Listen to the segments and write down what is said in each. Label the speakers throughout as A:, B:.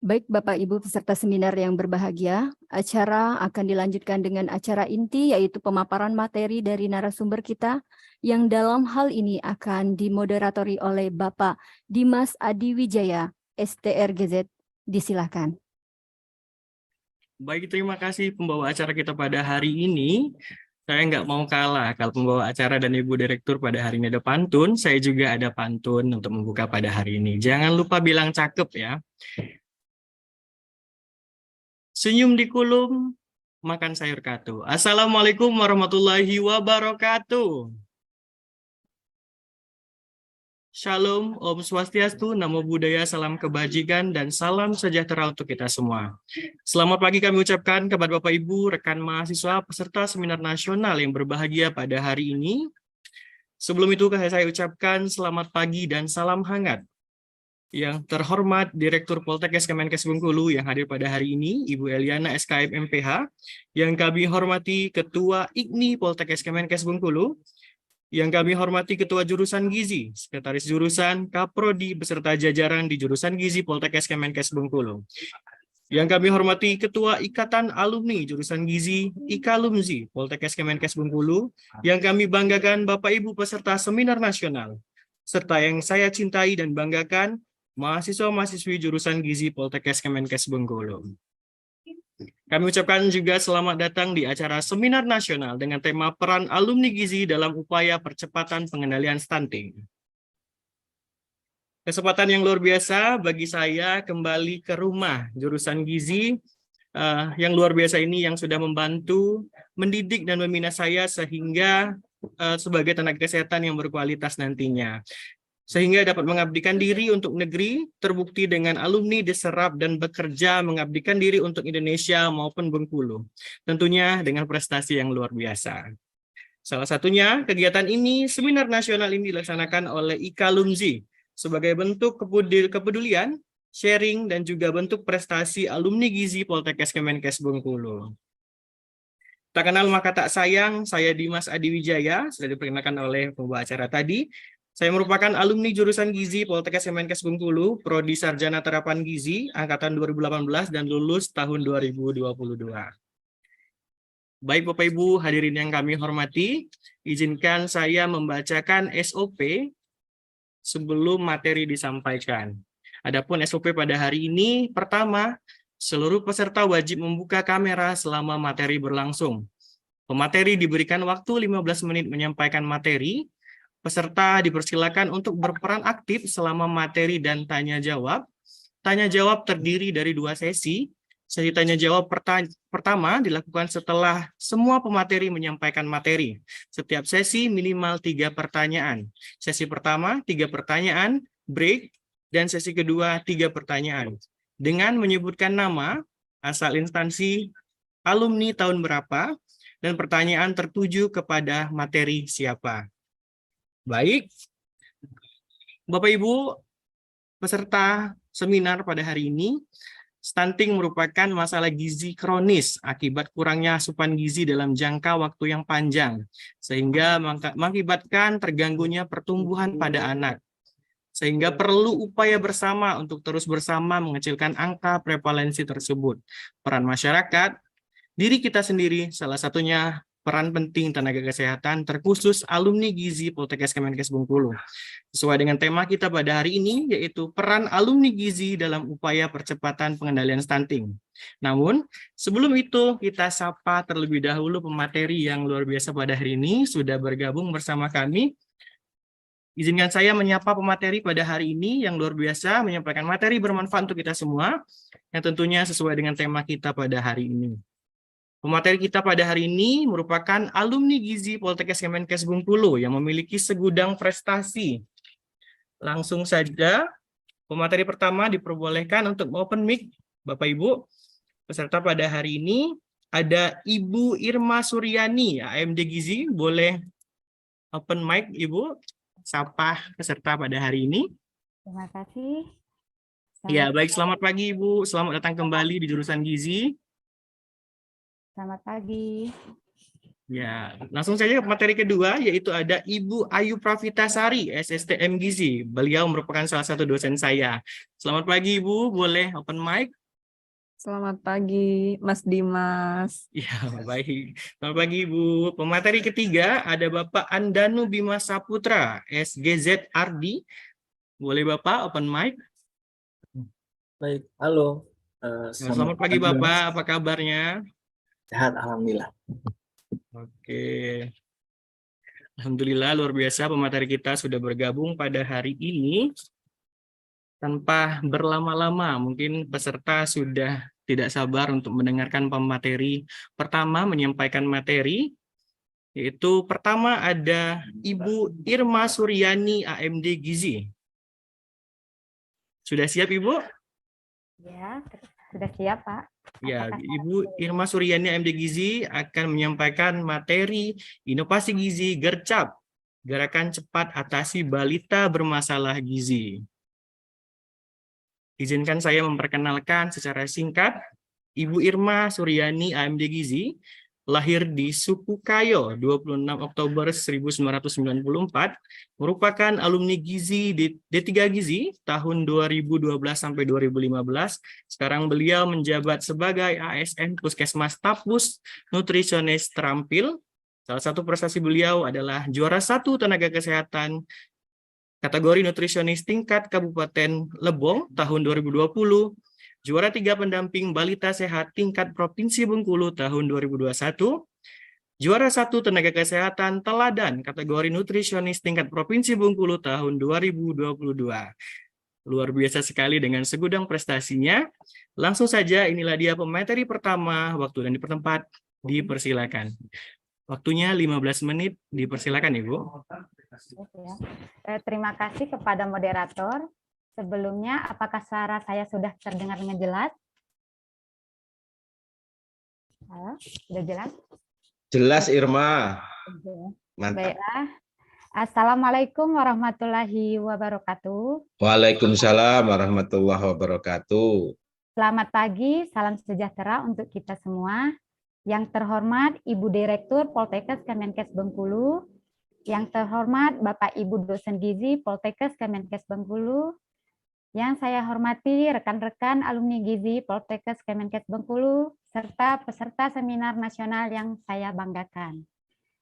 A: Baik Bapak Ibu peserta seminar yang berbahagia, acara akan dilanjutkan dengan acara inti yaitu pemaparan materi dari narasumber kita yang dalam hal ini akan dimoderatori oleh Bapak Dimas Adi Wijaya, STRGZ. Disilakan.
B: Baik, terima kasih pembawa acara kita pada hari ini. Saya nggak mau kalah kalau pembawa acara dan Ibu Direktur pada hari ini ada pantun, saya juga ada pantun untuk membuka pada hari ini. Jangan lupa bilang cakep ya. Senyum di kulum, makan sayur katu. Assalamualaikum warahmatullahi wabarakatuh. Shalom, Om Swastiastu, Namo Buddhaya, salam kebajikan, dan salam sejahtera untuk kita semua. Selamat pagi kami ucapkan kepada Bapak Ibu, rekan mahasiswa, peserta seminar nasional yang berbahagia pada hari ini. Sebelum itu saya ucapkan selamat pagi dan salam hangat. Yang terhormat Direktur Poltekkes Kemenkes Bengkulu yang hadir pada hari ini, Ibu Eliana SKM MPH, yang kami hormati Ketua IGNI Poltekkes Kemenkes Bengkulu, yang kami hormati Ketua Jurusan Gizi, Sekretaris Jurusan, Kaprodi, beserta jajaran di Jurusan Gizi Poltekkes Kemenkes Bengkulu. Yang kami hormati Ketua Ikatan Alumni Jurusan Gizi, IKALUMZI, Poltekkes Kemenkes Bengkulu, yang kami banggakan Bapak Ibu peserta seminar nasional, serta yang saya cintai dan banggakan, mahasiswa-mahasiswi Jurusan Gizi Poltekkes Kemenkes Bengkulu. Kami ucapkan juga selamat datang di acara seminar nasional dengan tema peran alumni gizi dalam upaya percepatan pengendalian stunting. Kesempatan yang luar biasa bagi saya kembali ke rumah jurusan gizi yang luar biasa ini yang sudah membantu mendidik dan membina saya sehingga sebagai tenaga kesehatan yang berkualitas nantinya. Sehingga dapat mengabdikan diri untuk negeri, terbukti dengan alumni diserap dan bekerja mengabdikan diri untuk Indonesia maupun Bengkulu. Tentunya dengan prestasi yang luar biasa. Salah satunya kegiatan ini, seminar nasional ini dilaksanakan oleh IKALUMZI sebagai bentuk kepedulian, sharing, dan juga bentuk prestasi alumni gizi Poltekkes Kemenkes Bengkulu. Tak kenal maka tak sayang, saya Dimas Adi Wijaya, sudah diperkenalkan oleh pembawa acara tadi. Saya merupakan alumni jurusan Gizi Poltekkes Kemenkes Bengkulu, Prodi Sarjana Terapan Gizi, angkatan 2018 dan lulus tahun 2022. Baik Bapak Ibu hadirin yang kami hormati, izinkan saya membacakan SOP sebelum materi disampaikan. Adapun SOP pada hari ini, pertama, seluruh peserta wajib membuka kamera selama materi berlangsung. Pemateri diberikan waktu 15 menit menyampaikan materi. Peserta dipersilakan untuk berperan aktif selama materi dan tanya jawab. Tanya jawab terdiri dari 2 sesi. Sesi tanya jawab pertama dilakukan setelah semua pemateri menyampaikan materi. Setiap sesi minimal 3 pertanyaan. Sesi pertama 3 pertanyaan, break, dan sesi kedua 3 pertanyaan. Dengan menyebutkan nama, asal instansi, alumni tahun berapa, dan pertanyaan tertuju kepada materi siapa. Baik, Bapak Ibu peserta seminar pada hari ini, stunting merupakan masalah gizi kronis akibat kurangnya asupan gizi dalam jangka waktu yang panjang, sehingga mengakibatkan terganggunya pertumbuhan pada anak. Sehingga perlu upaya bersama untuk terus bersama mengecilkan angka prevalensi tersebut. Peran masyarakat, diri kita sendiri, salah satunya peran penting tenaga kesehatan terkhusus alumni gizi Poltekkes Kemenkes Bengkulu. Sesuai dengan tema kita pada hari ini, yaitu peran alumni gizi dalam upaya percepatan pengendalian stunting. Namun, sebelum itu kita sapa terlebih dahulu pemateri yang luar biasa pada hari ini sudah bergabung bersama kami. Izinkan saya menyapa pemateri pada hari ini yang luar biasa, menyampaikan materi bermanfaat untuk kita semua, yang tentunya sesuai dengan tema kita pada hari ini. Pemateri kita pada hari ini merupakan alumni gizi Poltekkes Kemenkes Bengkulu yang memiliki segudang prestasi. Langsung saja, pemateri pertama diperbolehkan untuk open mic. Bapak Ibu, peserta pada hari ini ada Ibu Irma Suryani, AMD Gizi. Boleh open mic, Ibu, sapa peserta pada hari ini.
C: Terima kasih.
B: Ya, baik, selamat pagi Ibu. Selamat datang kembali di jurusan Gizi.
C: Selamat pagi.
B: Ya, langsung saja ke materi kedua, yaitu ada Ibu Ayu Pravitasari, SSTM Gizi. Beliau merupakan salah satu dosen saya. Selamat pagi, Ibu. Boleh open mic?
C: Selamat pagi, Mas Dimas.
B: Ya, baik. Selamat pagi, Ibu. Pemateri ketiga ada Bapak Andanu Bima Saputra, SGZ Ardi. Boleh Bapak open mic?
D: Baik, halo.
B: Selamat pagi, Bapak. Apa kabarnya?
D: Sehat, alhamdulillah.
B: Oke. Alhamdulillah, luar biasa pemateri kita sudah bergabung pada hari ini. Tanpa berlama-lama, mungkin peserta sudah tidak sabar untuk mendengarkan pemateri pertama, menyampaikan materi, yaitu pertama ada Ibu Irma Suryani, AMD Gizi. Sudah siap, Ibu?
E: Ya, sudah siap, Pak.
B: Ya, Ibu Irma Suryani, AMD Gizi akan menyampaikan materi inovasi gizi gercap, gerakan cepat atasi balita bermasalah gizi. Izinkan saya memperkenalkan secara singkat, Ibu Irma Suryani, AMD Gizi, lahir di Sukukayo 26 Oktober 1994, merupakan alumni Gizi D3 Gizi tahun 2012 sampai 2015. Sekarang beliau menjabat sebagai ASN Puskesmas Tapus, nutrisionis terampil. Salah satu prestasi beliau adalah juara 1 tenaga kesehatan kategori nutrisionis tingkat Kabupaten Lebong tahun 2020, juara 3 pendamping balita sehat tingkat Provinsi Bengkulu tahun 2021, juara 1 tenaga kesehatan teladan kategori nutrisionis tingkat Provinsi Bengkulu tahun 2022. Luar biasa sekali dengan segudang prestasinya. Langsung saja, inilah dia pemateri pertama, waktu dan di tempat, dipersilakan. Waktunya 15 menit, dipersilakan Ibu.
E: Terima kasih kepada moderator. Sebelumnya, apakah suara saya sudah terdengar dengan jelas? Halo, sudah jelas?
F: Jelas, Irma. Mantap.
E: Baiklah. Assalamualaikum warahmatullahi wabarakatuh.
F: Waalaikumsalam warahmatullahi wabarakatuh.
E: Selamat pagi, salam sejahtera untuk kita semua. Yang terhormat Ibu Direktur Poltekkes Kemenkes Bengkulu, yang terhormat Bapak Ibu dosen gizi Poltekkes Kemenkes Bengkulu, yang saya hormati rekan-rekan alumni gizi Poltekkes Kemenkes Bengkulu, serta peserta seminar nasional yang saya banggakan.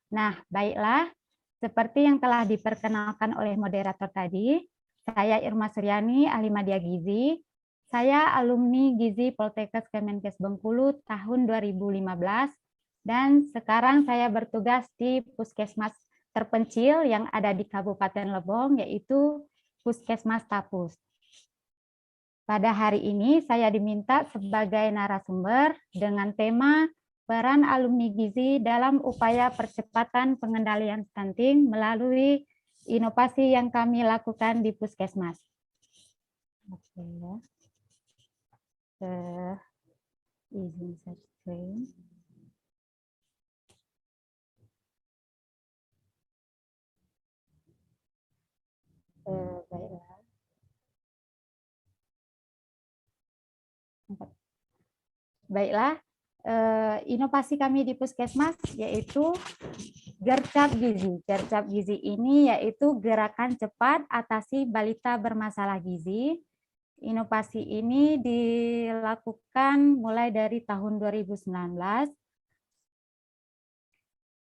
E: Nah, baiklah, seperti yang telah diperkenalkan oleh moderator tadi, saya Irma Suryani, ahli media gizi. Saya alumni Gizi Poltekkes Kemenkes Bengkulu tahun 2015 dan sekarang saya bertugas di Puskesmas terpencil yang ada di Kabupaten Lebong, yaitu Puskesmas Tapus. Pada hari ini saya diminta sebagai narasumber dengan tema peran alumni gizi dalam upaya percepatan pengendalian stunting melalui inovasi yang kami lakukan di Puskesmas. Oke. Izin sharing. Baiklah. Baiklah, inovasi kami di Puskesmas yaitu gercap gizi. Gercap gizi ini yaitu gerakan cepat atasi balita bermasalah gizi. Inovasi ini dilakukan mulai dari tahun 2019.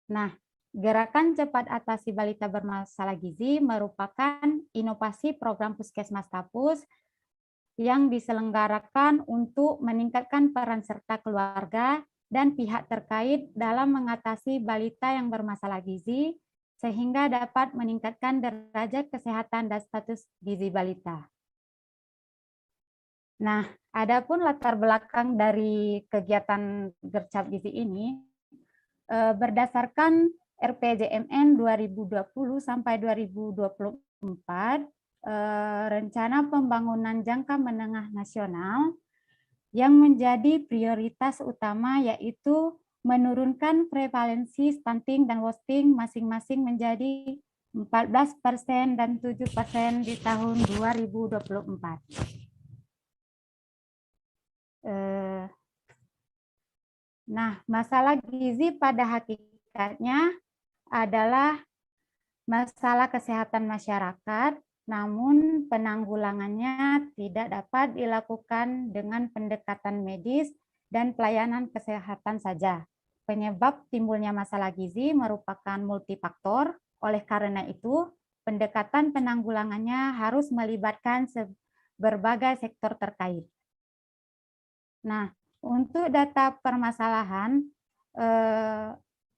E: Nah, gerakan cepat atasi balita bermasalah gizi merupakan inovasi program Puskesmas Tapus yang diselenggarakan untuk meningkatkan peran serta keluarga dan pihak terkait dalam mengatasi balita yang bermasalah gizi sehingga dapat meningkatkan derajat kesehatan dan status gizi balita. Nah, adapun latar belakang dari kegiatan gercap gizi ini berdasarkan RPJMN 2020 sampai 2024, rencana pembangunan jangka menengah nasional yang menjadi prioritas utama yaitu menurunkan prevalensi stunting dan wasting masing-masing menjadi 14% dan 7% di tahun 2024. Nah, masalah gizi pada hakikatnya hakikatnya adalah masalah kesehatan masyarakat, namun penanggulangannya tidak dapat dilakukan dengan pendekatan medis dan pelayanan kesehatan saja. Penyebab timbulnya masalah gizi merupakan multifaktor, oleh karena itu pendekatan penanggulangannya harus melibatkan berbagai sektor terkait. Nah, untuk data permasalahan,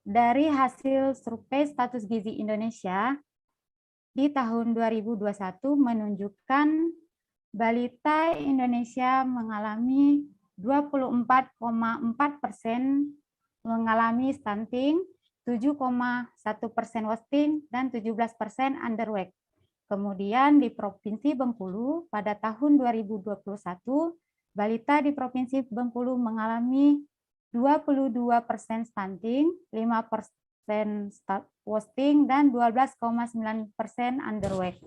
E: dari hasil survei status gizi Indonesia di tahun 2021 menunjukkan balita Indonesia mengalami 24,4% mengalami stunting, 7,1% wasting, dan 17% underweight. Kemudian di Provinsi Bengkulu pada tahun 2021, balita di Provinsi Bengkulu mengalami 22% stunting, 5% wasting, dan 12,9% underweight.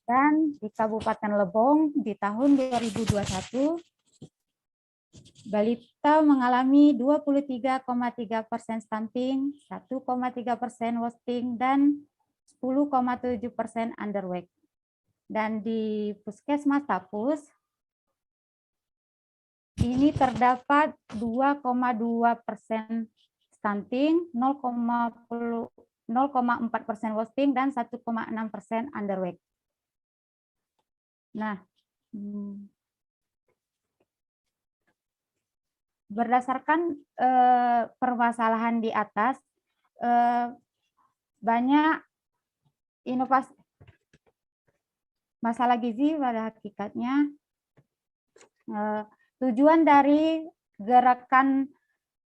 E: Dan di Kabupaten Lebong di tahun 2021, balita mengalami 23,3% stunting, 1,3% wasting, dan 10,7% underweight. Dan di Puskesmas Tapus, ini terdapat 2,2% stunting, 0,4% wasting, dan 1,6% underweight. Nah, berdasarkan permasalahan di atas, banyak inovasi masalah gizi pada hakikatnya. Tujuan dari gerakan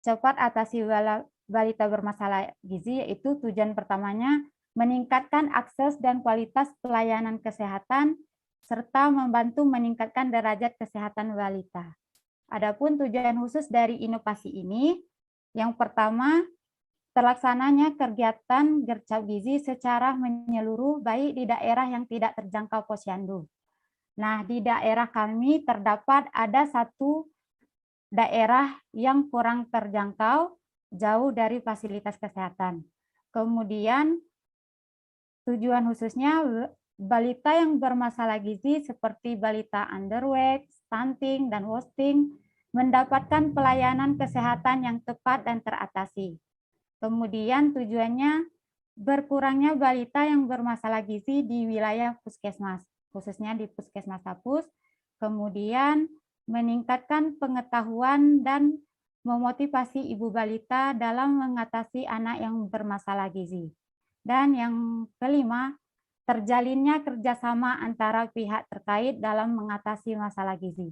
E: cepat atasi balita bermasalah gizi yaitu tujuan pertamanya meningkatkan akses dan kualitas pelayanan kesehatan serta membantu meningkatkan derajat kesehatan balita. Adapun tujuan khusus dari inovasi ini, yang pertama terlaksananya kegiatan gercap gizi secara menyeluruh baik di daerah yang tidak terjangkau posyandu. Nah, di daerah kami terdapat ada satu daerah yang kurang terjangkau, jauh dari fasilitas kesehatan. Kemudian, tujuan khususnya balita yang bermasalah gizi seperti balita underweight, stunting, dan wasting mendapatkan pelayanan kesehatan yang tepat dan teratasi. Kemudian tujuannya berkurangnya balita yang bermasalah gizi di wilayah puskesmas, khususnya di Puskesmas Tapus, kemudian meningkatkan pengetahuan dan memotivasi ibu balita dalam mengatasi anak yang bermasalah gizi. Dan yang kelima, terjalinnya kerjasama antara pihak terkait dalam mengatasi masalah gizi.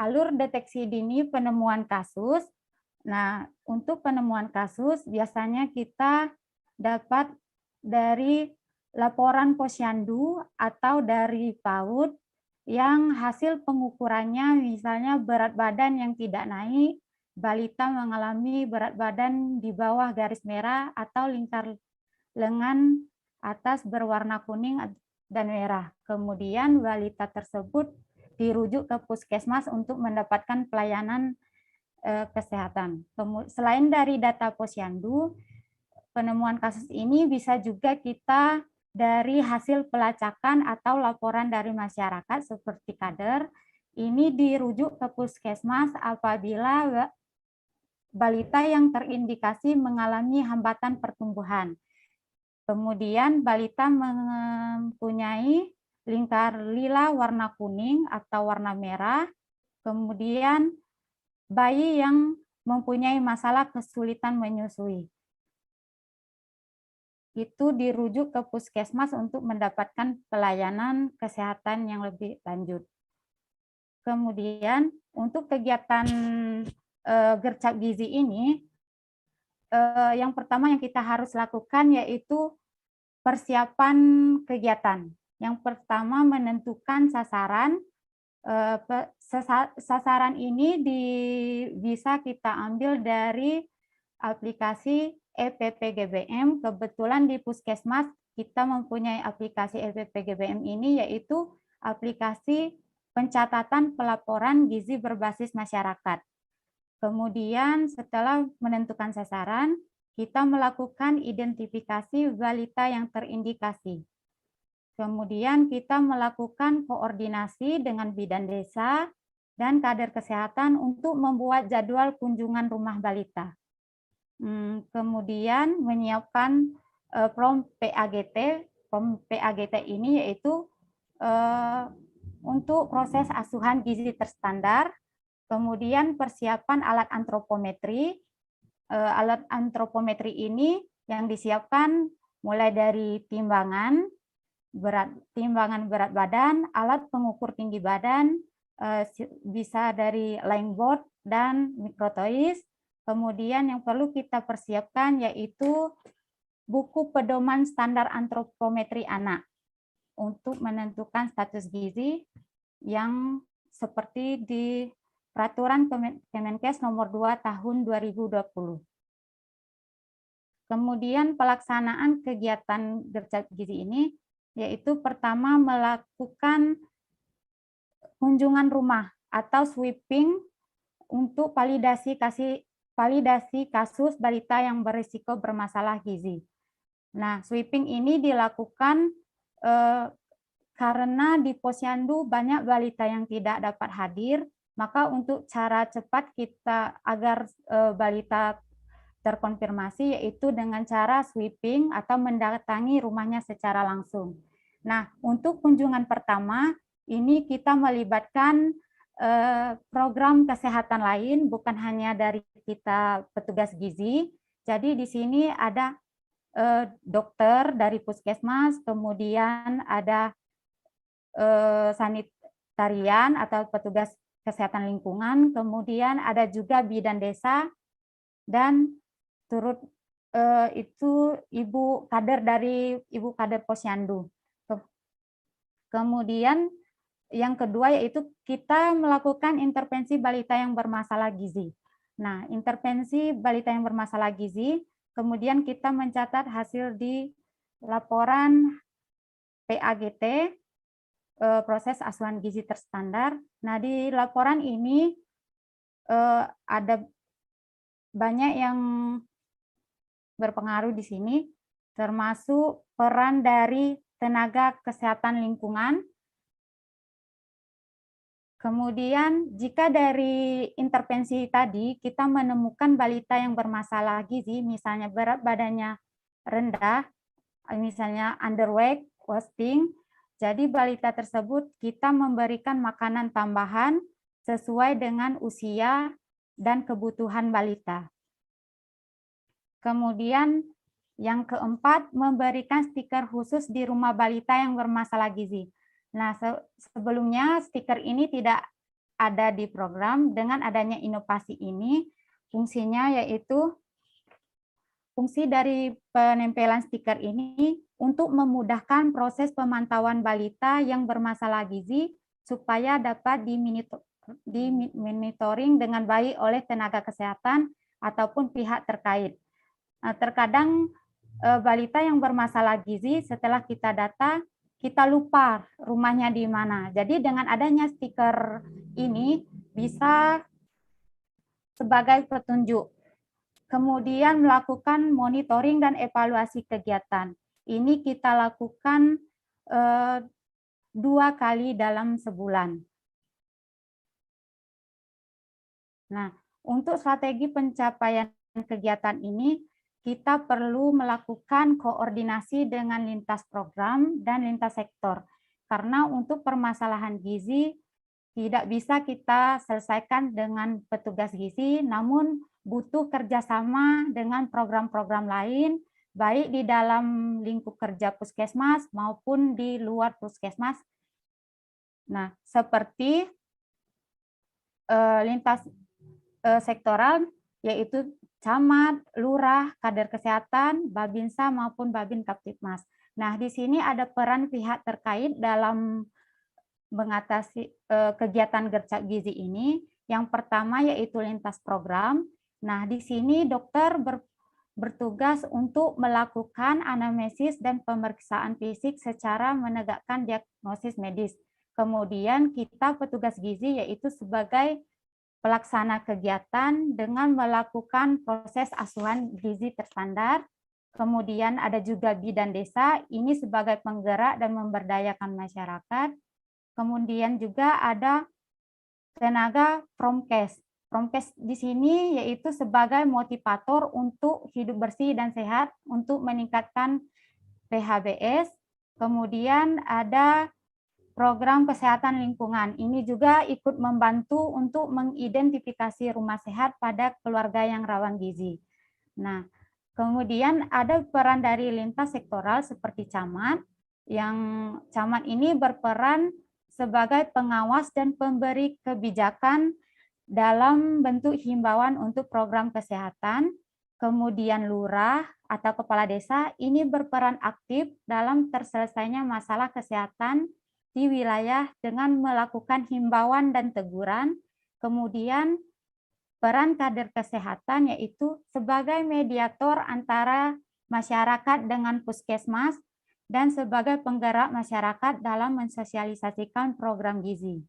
E: Alur deteksi dini penemuan kasus. Nah, untuk penemuan kasus biasanya kita dapat dari laporan posyandu atau dari PAUD yang hasil pengukurannya misalnya berat badan yang tidak naik, balita mengalami berat badan di bawah garis merah atau lingkar lengan atas berwarna kuning dan merah. Kemudian balita tersebut dirujuk ke puskesmas untuk mendapatkan pelayanan kesehatan. Selain dari data posyandu, penemuan kasus ini bisa juga kita dari hasil pelacakan atau laporan dari masyarakat seperti kader, ini dirujuk ke puskesmas apabila balita yang terindikasi mengalami hambatan pertumbuhan. Kemudian balita mempunyai lingkar lila warna kuning atau warna merah, kemudian bayi yang mempunyai masalah kesulitan menyusui. Itu dirujuk ke puskesmas untuk mendapatkan pelayanan kesehatan yang lebih lanjut. Kemudian untuk kegiatan gercap gizi ini, yang pertama yang kita harus lakukan yaitu persiapan kegiatan. Yang pertama menentukan sasaran. Sasaran ini bisa kita ambil dari aplikasi EPPGBM. Kebetulan di puskesmas kita mempunyai aplikasi EPPGBM ini, yaitu aplikasi pencatatan pelaporan gizi berbasis masyarakat. Kemudian setelah menentukan sasaran, kita melakukan identifikasi balita yang terindikasi. Kemudian kita melakukan koordinasi dengan bidan desa dan kader kesehatan untuk membuat jadwal kunjungan rumah balita. Kemudian menyiapkan PROM PAGT. PROM PAGT ini yaitu untuk proses asuhan gizi terstandar, kemudian persiapan alat antropometri. Alat antropometri ini yang disiapkan mulai dari timbangan berat badan, alat pengukur tinggi badan, bisa dari line board dan mikrotois. Kemudian yang perlu kita persiapkan yaitu buku pedoman standar antropometri anak untuk menentukan status gizi yang seperti di Peraturan Kemenkes nomor 2 tahun 2020. Kemudian pelaksanaan kegiatan gercep gizi ini yaitu pertama melakukan kunjungan rumah atau sweeping untuk validasi kasus balita yang berisiko bermasalah gizi. Nah, sweeping ini dilakukan karena di Posyandu banyak balita yang tidak dapat hadir, maka untuk cara cepat kita agar balita terkonfirmasi yaitu dengan cara sweeping atau mendatangi rumahnya secara langsung. Nah, untuk kunjungan pertama ini kita melibatkan program kesehatan lain, bukan hanya dari kita petugas gizi. Jadi di sini ada dokter dari puskesmas, kemudian ada sanitarian atau petugas kesehatan lingkungan, kemudian ada juga bidan desa, dan turut itu ibu kader Posyandu. Kemudian yang kedua yaitu kita melakukan intervensi balita yang bermasalah gizi. Nah, intervensi balita yang bermasalah gizi, kemudian kita mencatat hasil di laporan PAGT, proses asuhan gizi terstandar. Nah, di laporan ini ada banyak yang berpengaruh di sini, termasuk peran dari tenaga kesehatan lingkungan. Kemudian jika dari intervensi tadi kita menemukan balita yang bermasalah gizi, misalnya berat badannya rendah, misalnya underweight, wasting, jadi balita tersebut kita memberikan makanan tambahan sesuai dengan usia dan kebutuhan balita. Kemudian yang keempat, memberikan stiker khusus di rumah balita yang bermasalah gizi. Nah, sebelumnya stiker ini tidak ada di program. Dengan adanya inovasi ini, fungsinya yaitu fungsi dari penempelan stiker ini untuk memudahkan proses pemantauan balita yang bermasalah gizi supaya dapat dimonitoring dengan baik oleh tenaga kesehatan ataupun pihak terkait. Nah, terkadang balita yang bermasalah gizi setelah kita data, kita lupa rumahnya di mana. Jadi dengan adanya stiker ini bisa sebagai petunjuk. Kemudian melakukan monitoring dan evaluasi kegiatan. Ini kita lakukan 2 kali dalam sebulan. Nah, untuk strategi pencapaian kegiatan ini, kita perlu melakukan koordinasi dengan lintas program dan lintas sektor. Karena untuk permasalahan gizi tidak bisa kita selesaikan dengan petugas gizi, namun butuh kerjasama dengan program-program lain, baik di dalam lingkup kerja puskesmas maupun di luar puskesmas. Nah, seperti lintas sektoral, yaitu camat, lurah, kader kesehatan, babinsa maupun babin kaptipmas. Nah, di sini ada peran pihak terkait dalam mengatasi kegiatan gercep gizi ini. Yang pertama yaitu lintas program. Nah, di sini dokter bertugas untuk melakukan anamnesis dan pemeriksaan fisik secara menegakkan diagnosis medis. Kemudian kita petugas gizi yaitu sebagai pelaksana kegiatan dengan melakukan proses asuhan gizi terstandar. Kemudian ada juga bidan desa, ini sebagai penggerak dan memberdayakan masyarakat. Kemudian juga ada tenaga Promkes. Promkes di sini yaitu sebagai motivator untuk hidup bersih dan sehat untuk meningkatkan PHBS. Kemudian ada program kesehatan lingkungan. Ini juga ikut membantu untuk mengidentifikasi rumah sehat pada keluarga yang rawan gizi. Nah, kemudian ada peran dari lintas sektoral seperti camat, yang camat ini berperan sebagai pengawas dan pemberi kebijakan dalam bentuk himbauan untuk program kesehatan. Kemudian lurah atau kepala desa ini berperan aktif dalam terselesainya masalah kesehatan di wilayah dengan melakukan himbauan dan teguran. Kemudian peran kader kesehatan yaitu sebagai mediator antara masyarakat dengan puskesmas dan sebagai penggerak masyarakat dalam mensosialisasikan program gizi.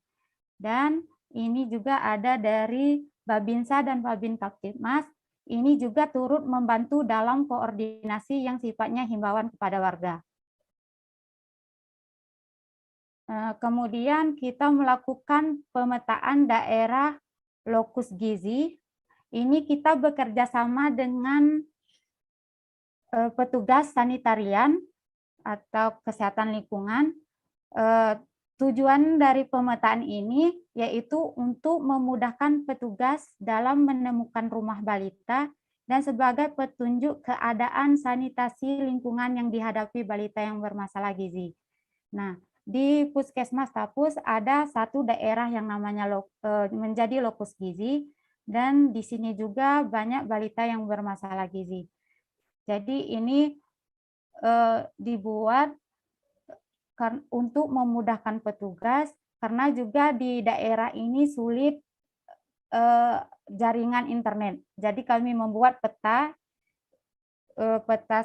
E: Dan ini juga ada dari Babinsa dan Babin Kaptipmas, ini juga turut membantu dalam koordinasi yang sifatnya himbauan kepada warga. Kemudian kita melakukan pemetaan daerah lokus gizi. Ini kita bekerja sama dengan petugas sanitarian atau kesehatan lingkungan. Tujuan dari pemetaan ini yaitu untuk memudahkan petugas dalam menemukan rumah balita dan sebagai petunjuk keadaan sanitasi lingkungan yang dihadapi balita yang bermasalah gizi. Nah, di Puskesmas Tapus ada satu daerah yang namanya menjadi lokus gizi, dan di sini juga banyak balita yang bermasalah gizi. Jadi ini dibuat untuk memudahkan petugas, karena juga di daerah ini sulit jaringan internet. Jadi kami membuat peta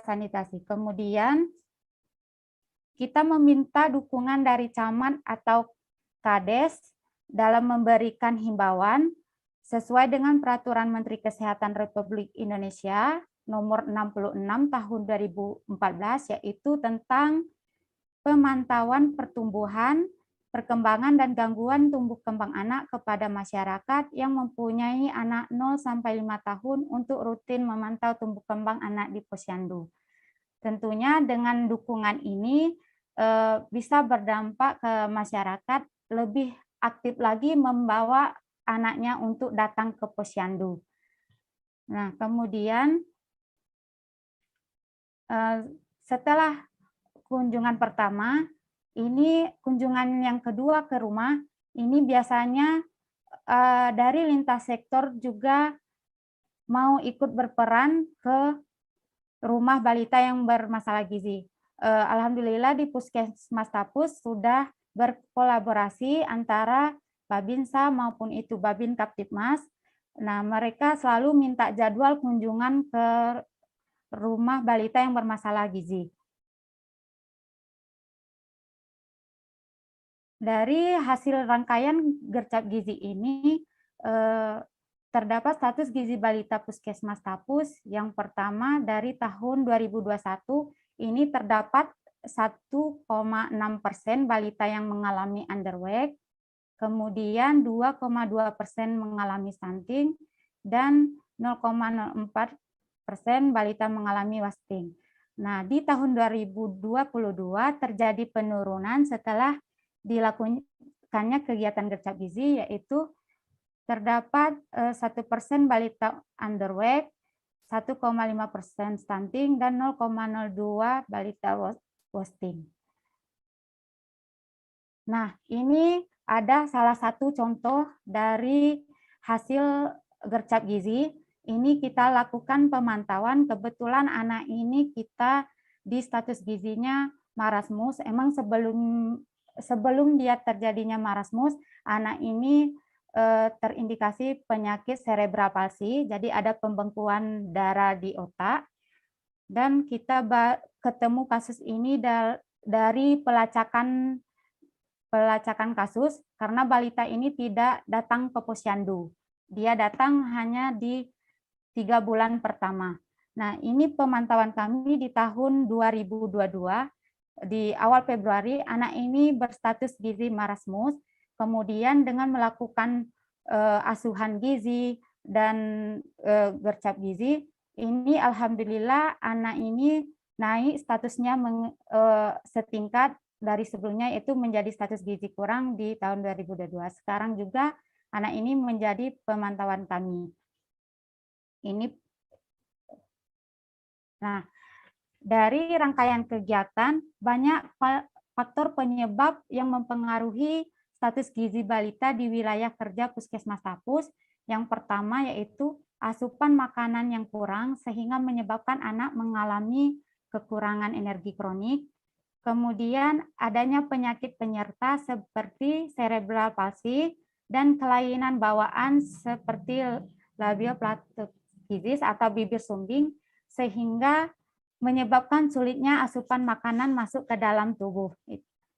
E: sanitasi. Kemudian kita meminta dukungan dari camat atau kades dalam memberikan himbauan sesuai dengan Peraturan Menteri Kesehatan Republik Indonesia nomor 66 tahun 2014, yaitu tentang pemantauan pertumbuhan, perkembangan, dan gangguan tumbuh kembang anak kepada masyarakat yang mempunyai anak 0 sampai 5 tahun untuk rutin memantau tumbuh kembang anak di posyandu. Tentunya dengan dukungan ini bisa berdampak ke masyarakat lebih aktif lagi membawa anaknya untuk datang ke posyandu. Nah, kemudian setelah kunjungan pertama, ini kunjungan yang kedua ke rumah, ini biasanya dari lintas sektor juga mau ikut berperan ke rumah balita yang bermasalah gizi. Alhamdulillah di Puskesmas Tapus sudah berkolaborasi antara Babinsa maupun itu Babin Kaptipmas. Nah, mereka selalu minta jadwal kunjungan ke rumah balita yang bermasalah gizi. Dari hasil rangkaian gercap gizi ini, terdapat status gizi balita Puskesmas Tapus. Yang pertama dari tahun 2021, ini terdapat 1,6% balita yang mengalami underweight, kemudian 2,2% mengalami stunting, dan 0,04% balita mengalami wasting. Nah, di tahun 2022 terjadi penurunan setelah dilakukannya kegiatan gercap gizi, yaitu terdapat 1% balita underweight, 1,5% stunting, dan 0,02 balita wasting. Nah, ini ada salah satu contoh dari hasil gercap gizi. Ini kita lakukan pemantauan, kebetulan anak ini kita di status gizinya marasmus. Emang sebelum dia terjadinya marasmus, anak ini terindikasi penyakit cerebral palsy, jadi ada pembengkuan darah di otak, dan kita ketemu kasus ini dari pelacakan kasus, karena balita ini tidak datang ke posyandu. dia datang hanya di 3 bulan pertama. Nah, ini pemantauan kami di tahun 2022, di awal Februari, anak ini berstatus gizi marasmus, kemudian dengan melakukan asuhan gizi dan gercap gizi, ini alhamdulillah anak ini naik statusnya setingkat dari sebelumnya, itu menjadi status gizi kurang di tahun 2022. Sekarang juga anak ini menjadi pemantauan kami. Nah, dari rangkaian kegiatan, banyak faktor penyebab yang mempengaruhi status gizi balita di wilayah kerja Puskesmas Tapus. Yang pertama yaitu asupan makanan yang kurang sehingga menyebabkan anak mengalami kekurangan energi kronik. Kemudian adanya penyakit penyerta seperti cerebral palsy dan kelainan bawaan seperti labial platypus atau bibir sumbing, sehingga menyebabkan sulitnya asupan makanan masuk ke dalam tubuh.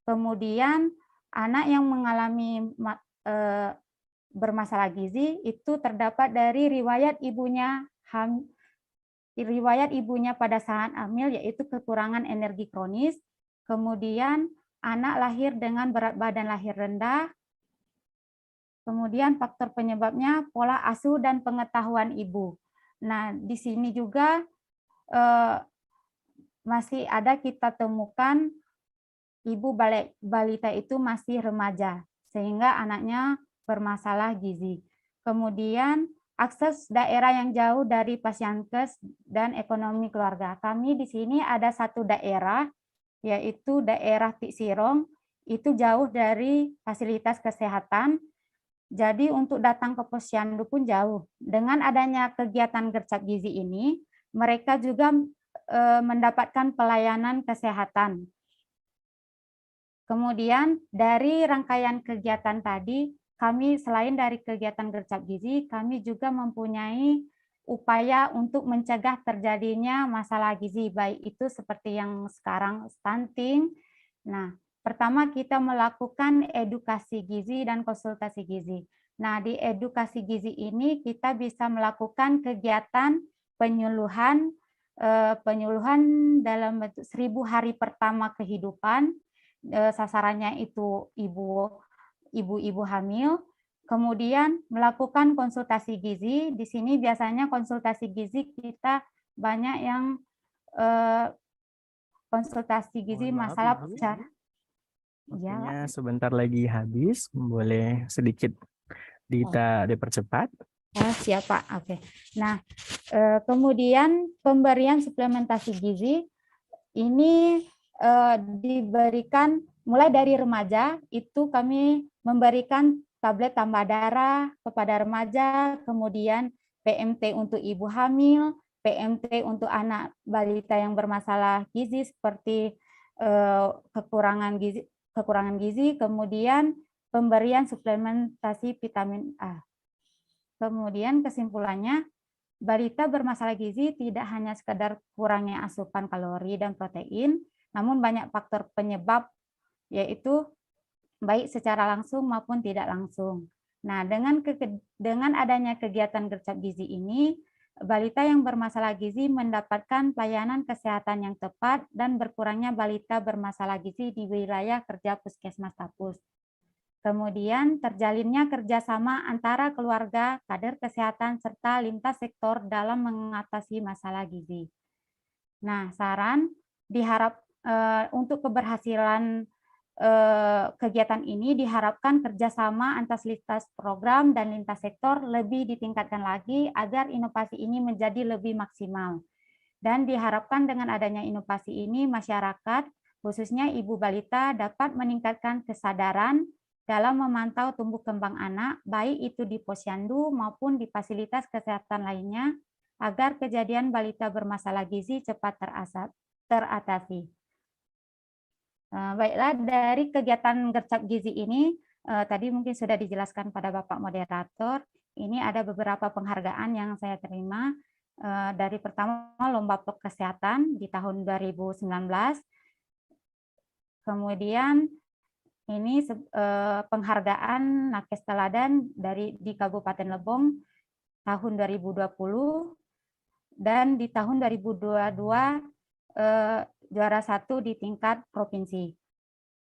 E: Kemudian anak yang mengalami bermasalah gizi itu terdapat dari riwayat ibunya pada saat hamil, yaitu kekurangan energi kronis. Kemudian anak lahir dengan berat badan lahir rendah. Kemudian faktor penyebabnya pola asuh dan pengetahuan ibu. Nah, di sini juga masih ada kita temukan ibu balita itu masih remaja, sehingga anaknya bermasalah gizi. Kemudian akses daerah yang jauh dari Pasienkes dan ekonomi keluarga. Kami di sini ada satu daerah, yaitu daerah Tiksirong, itu jauh dari fasilitas kesehatan. Jadi untuk datang ke posyandu pun jauh. Dengan adanya kegiatan gercap gizi ini, mereka juga mendapatkan pelayanan kesehatan. Kemudian dari rangkaian kegiatan tadi, kami selain dari kegiatan gercap gizi, kami juga mempunyai upaya untuk mencegah terjadinya masalah gizi, baik itu seperti yang sekarang stunting. Nah, pertama kita melakukan edukasi gizi dan konsultasi gizi. Nah, di edukasi gizi ini kita bisa melakukan kegiatan penyuluhan dalam bentuk 1000 hari pertama kehidupan. Sasarannya itu ibu-ibu hamil. Kemudian melakukan konsultasi gizi. Di sini biasanya konsultasi gizi kita banyak yang konsultasi gizi masalah cara.
B: Waktunya sebentar lagi habis, boleh sedikit dipercepat.
E: Siap Pak, oke. Nah, kemudian pemberian suplementasi gizi ini diberikan mulai dari remaja, itu kami memberikan tablet tambah darah kepada remaja, kemudian PMT untuk ibu hamil, PMT untuk anak balita yang bermasalah gizi seperti kekurangan gizi, kemudian pemberian suplementasi vitamin A. Kemudian kesimpulannya, balita bermasalah gizi tidak hanya sekedar kurangnya asupan kalori dan protein, namun banyak faktor penyebab, yaitu baik secara langsung maupun tidak langsung. Nah, dengan adanya kegiatan gercap gizi ini, balita yang bermasalah gizi mendapatkan pelayanan kesehatan yang tepat dan berkurangnya balita bermasalah gizi di wilayah kerja Puskesmas Tapus. Kemudian terjalinnya kerjasama antara keluarga, kader kesehatan, serta lintas sektor dalam mengatasi masalah gizi. Nah, saran diharap untuk keberhasilan kegiatan ini diharapkan kerjasama antar lintas program dan lintas sektor lebih ditingkatkan lagi agar inovasi ini menjadi lebih maksimal. Dan diharapkan dengan adanya inovasi ini masyarakat, khususnya ibu balita, dapat meningkatkan kesadaran dalam memantau tumbuh kembang anak, baik itu di posyandu maupun di fasilitas kesehatan lainnya, agar kejadian balita bermasalah gizi cepat teratasi. Baiklah, dari kegiatan gercap gizi ini, tadi mungkin sudah dijelaskan pada Bapak Moderator, ini ada beberapa penghargaan yang saya terima. Dari pertama, Lomba Pok Kesehatan di tahun 2019, kemudian ini penghargaan Nakes Teladan di Kabupaten Lebong tahun 2020, dan di tahun 2022 juara 1 di tingkat provinsi.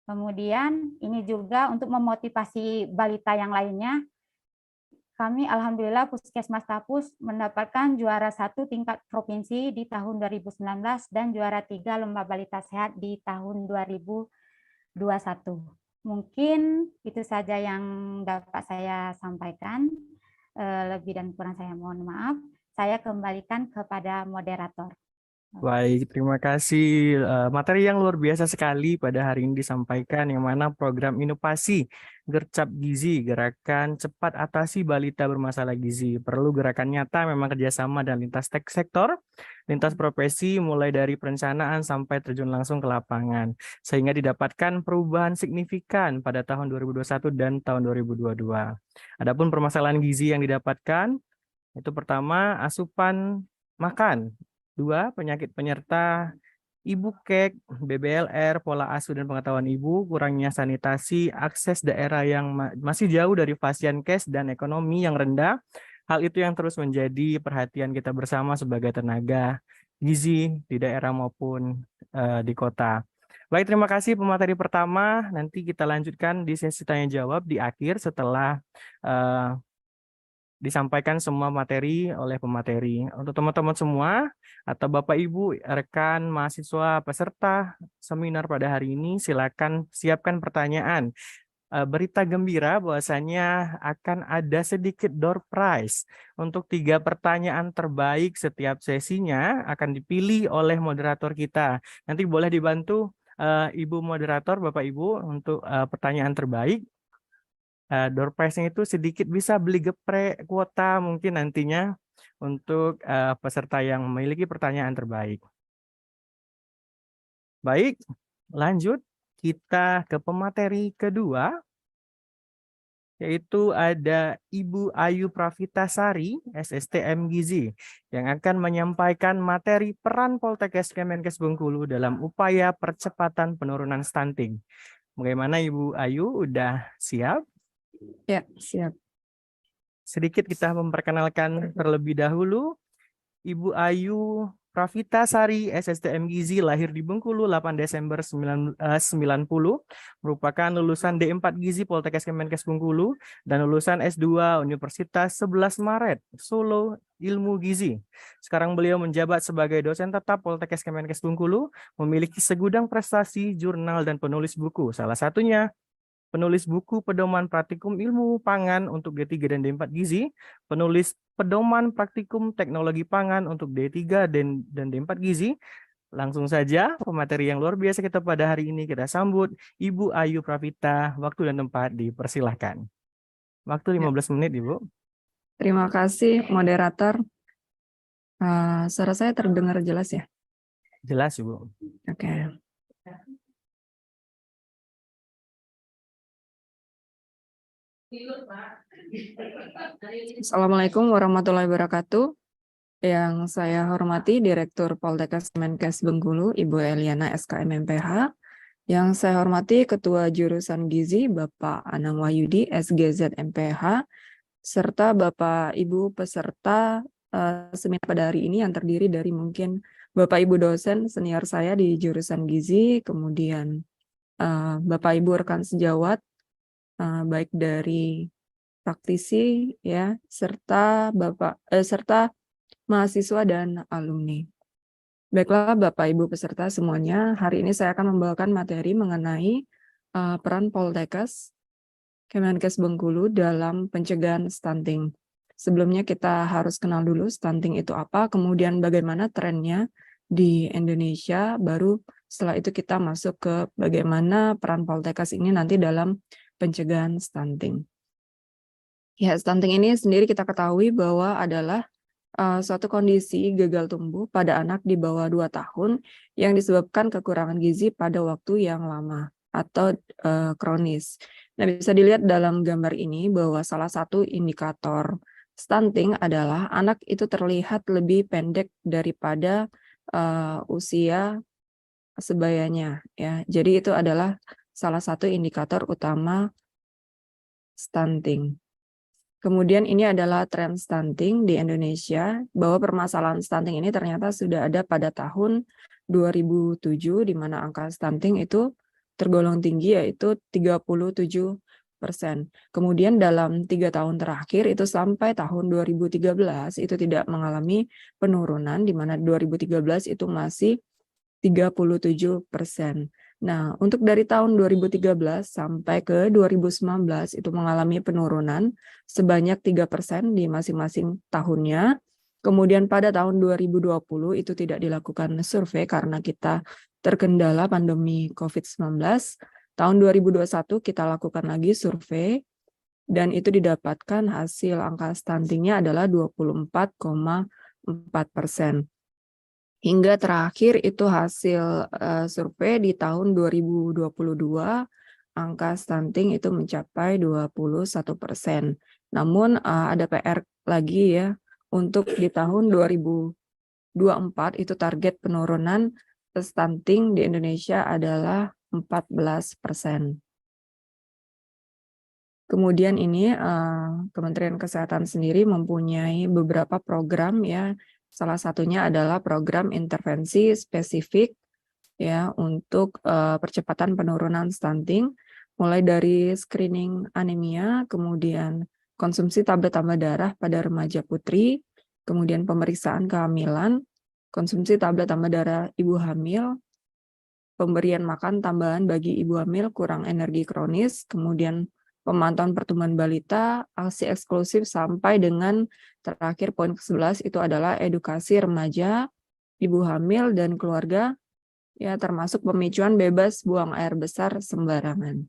E: Kemudian ini juga untuk memotivasi balita yang lainnya, kami alhamdulillah Puskesmas Tapus mendapatkan juara 1 tingkat provinsi di tahun 2019 dan juara 3 Lomba Balita Sehat di tahun 2021. Mungkin itu saja yang dapat saya sampaikan. Lebih dan kurang saya mohon maaf. Saya kembalikan kepada moderator.
B: Baik, terima kasih. Materi yang luar biasa sekali pada hari ini disampaikan, yang mana program inovasi Gercap Gizi, gerakan cepat atasi balita bermasalah gizi. Perlu gerakan nyata, memang kerjasama dan lintas sektor, lintas profesi, mulai dari perencanaan sampai terjun langsung ke lapangan, sehingga didapatkan perubahan signifikan pada tahun 2021 dan tahun 2022. Adapun permasalahan gizi yang didapatkan, itu pertama, asupan makan. 2, penyakit penyerta ibu kek, BBLR, pola asuh dan pengetahuan ibu, kurangnya sanitasi, akses daerah yang masih jauh dari Fasiankes dan ekonomi yang rendah. Hal itu yang terus menjadi perhatian kita bersama sebagai tenaga gizi di daerah maupun di kota. Baik, terima kasih pemateri pertama. Nanti kita lanjutkan di sesi tanya jawab di akhir setelah disampaikan semua materi oleh pemateri. Untuk teman-teman semua atau Bapak Ibu, rekan mahasiswa peserta seminar pada hari ini, silakan siapkan pertanyaan. Berita gembira bahwasanya akan ada sedikit door prize untuk 3 pertanyaan terbaik setiap sesinya akan dipilih oleh moderator kita. Nanti boleh dibantu Ibu moderator, Bapak Ibu, untuk pertanyaan terbaik. Door prize-nya itu sedikit bisa beli geprek kuota mungkin nantinya untuk peserta yang memiliki pertanyaan terbaik. Baik, lanjut kita ke pemateri kedua, yaitu ada Ibu Ayu Pravitasari, SSTM Gizi, yang akan menyampaikan materi peran Poltekkes Kemenkes Bengkulu dalam upaya percepatan penurunan stunting. Bagaimana Ibu Ayu, udah siap?
C: Ya, siap.
B: Sedikit kita memperkenalkan terlebih dahulu. Ibu Ayu Pravitasari, SSTM Gizi, lahir di Bengkulu 8 Desember 90, merupakan lulusan D4 Gizi Poltekkes Kemenkes Bengkulu dan lulusan S2 Universitas 11 Maret, Solo, Ilmu Gizi. Sekarang beliau menjabat sebagai dosen tetap Poltekkes Kemenkes Bengkulu, memiliki segudang prestasi, jurnal, dan penulis buku. Salah satunya penulis buku Pedoman Praktikum Ilmu Pangan untuk D3 dan D4 Gizi, penulis Pedoman Praktikum Teknologi Pangan untuk D3 dan D4 Gizi. Langsung saja, pemateri yang luar biasa kita pada hari ini kita sambut Ibu Ayu Pravita. Waktu dan tempat dipersilahkan. Waktu 15 menit, Ibu.
C: Terima kasih, moderator. Suara saya terdengar jelas ya?
B: Jelas, Ibu.
C: Oke. Assalamualaikum warahmatullahi wabarakatuh. Yang saya hormati Direktur Poltekkes Kemenkes Bengkulu, Ibu Eliana SKM MPH. Yang saya hormati Ketua Jurusan Gizi, Bapak Anang Wahyudi, SGZ MPH, serta Bapak Ibu peserta seminar pada hari ini yang terdiri dari mungkin Bapak Ibu dosen senior saya di jurusan Gizi, kemudian Bapak Ibu rekan sejawat, baik dari praktisi ya, serta serta mahasiswa dan alumni. Baiklah Bapak Ibu peserta semuanya, hari ini saya akan membawakan materi mengenai peran Poltekkes Kemenkes Bengkulu dalam pencegahan stunting. Sebelumnya kita harus kenal dulu stunting itu apa, kemudian bagaimana trennya di Indonesia, baru setelah itu kita masuk ke bagaimana peran Poltekkes ini nanti dalam pencegahan stunting. Ya, stunting ini sendiri kita ketahui bahwa adalah suatu kondisi gagal tumbuh pada anak di bawah 2 tahun yang disebabkan kekurangan gizi pada waktu yang lama atau kronis. Nah, bisa dilihat dalam gambar ini bahwa salah satu indikator stunting adalah anak itu terlihat lebih pendek daripada usia sebayanya ya. Jadi itu adalah salah satu indikator utama stunting. Kemudian ini adalah tren stunting di Indonesia, bahwa permasalahan stunting ini ternyata sudah ada pada tahun 2007, di mana angka stunting itu tergolong tinggi, yaitu 37%. Kemudian dalam 3 tahun terakhir itu sampai tahun 2013 itu tidak mengalami penurunan, di mana 2013 itu masih 37%. Nah, untuk dari tahun 2013 sampai ke 2019 itu mengalami penurunan sebanyak 3% di masing-masing tahunnya. Kemudian pada tahun 2020 itu tidak dilakukan survei karena kita terkendala pandemi COVID-19. Tahun 2021 kita lakukan lagi survei dan itu didapatkan hasil angka stuntingnya adalah 24,4%. Hingga terakhir itu hasil survei di tahun 2022, angka stunting itu mencapai 21%. Namun ada PR lagi ya, untuk di tahun 2024 itu target penurunan stunting di Indonesia adalah 14%. Kemudian ini Kementerian Kesehatan sendiri mempunyai beberapa program ya. Salah satunya adalah program intervensi spesifik ya untuk percepatan penurunan stunting, mulai dari screening anemia, kemudian konsumsi tablet tambah darah pada remaja putri, kemudian pemeriksaan kehamilan, konsumsi tablet tambah darah ibu hamil, pemberian makan tambahan bagi ibu hamil kurang energi kronis, kemudian pemantauan pertumbuhan balita, aksi eksklusif, sampai dengan terakhir poin ke-11 itu adalah edukasi remaja, ibu hamil, dan keluarga, ya termasuk pemicuan bebas buang air besar sembarangan.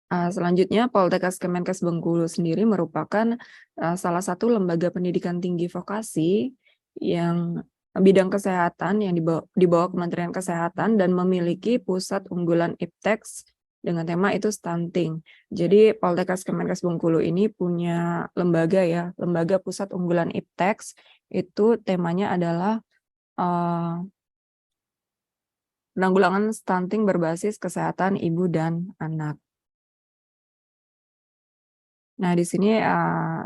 C: Selanjutnya, Poltekkes Kemenkes Bengkulu sendiri merupakan salah satu lembaga pendidikan tinggi vokasi yang bidang kesehatan yang di bawah Kementerian Kesehatan dan memiliki pusat unggulan IPTEX dengan tema itu stunting. Jadi Poltekkes Kemenkes Bengkulu ini punya lembaga ya, lembaga pusat unggulan IPTEX, itu temanya adalah penanggulangan stunting berbasis kesehatan ibu dan anak. Nah, di sini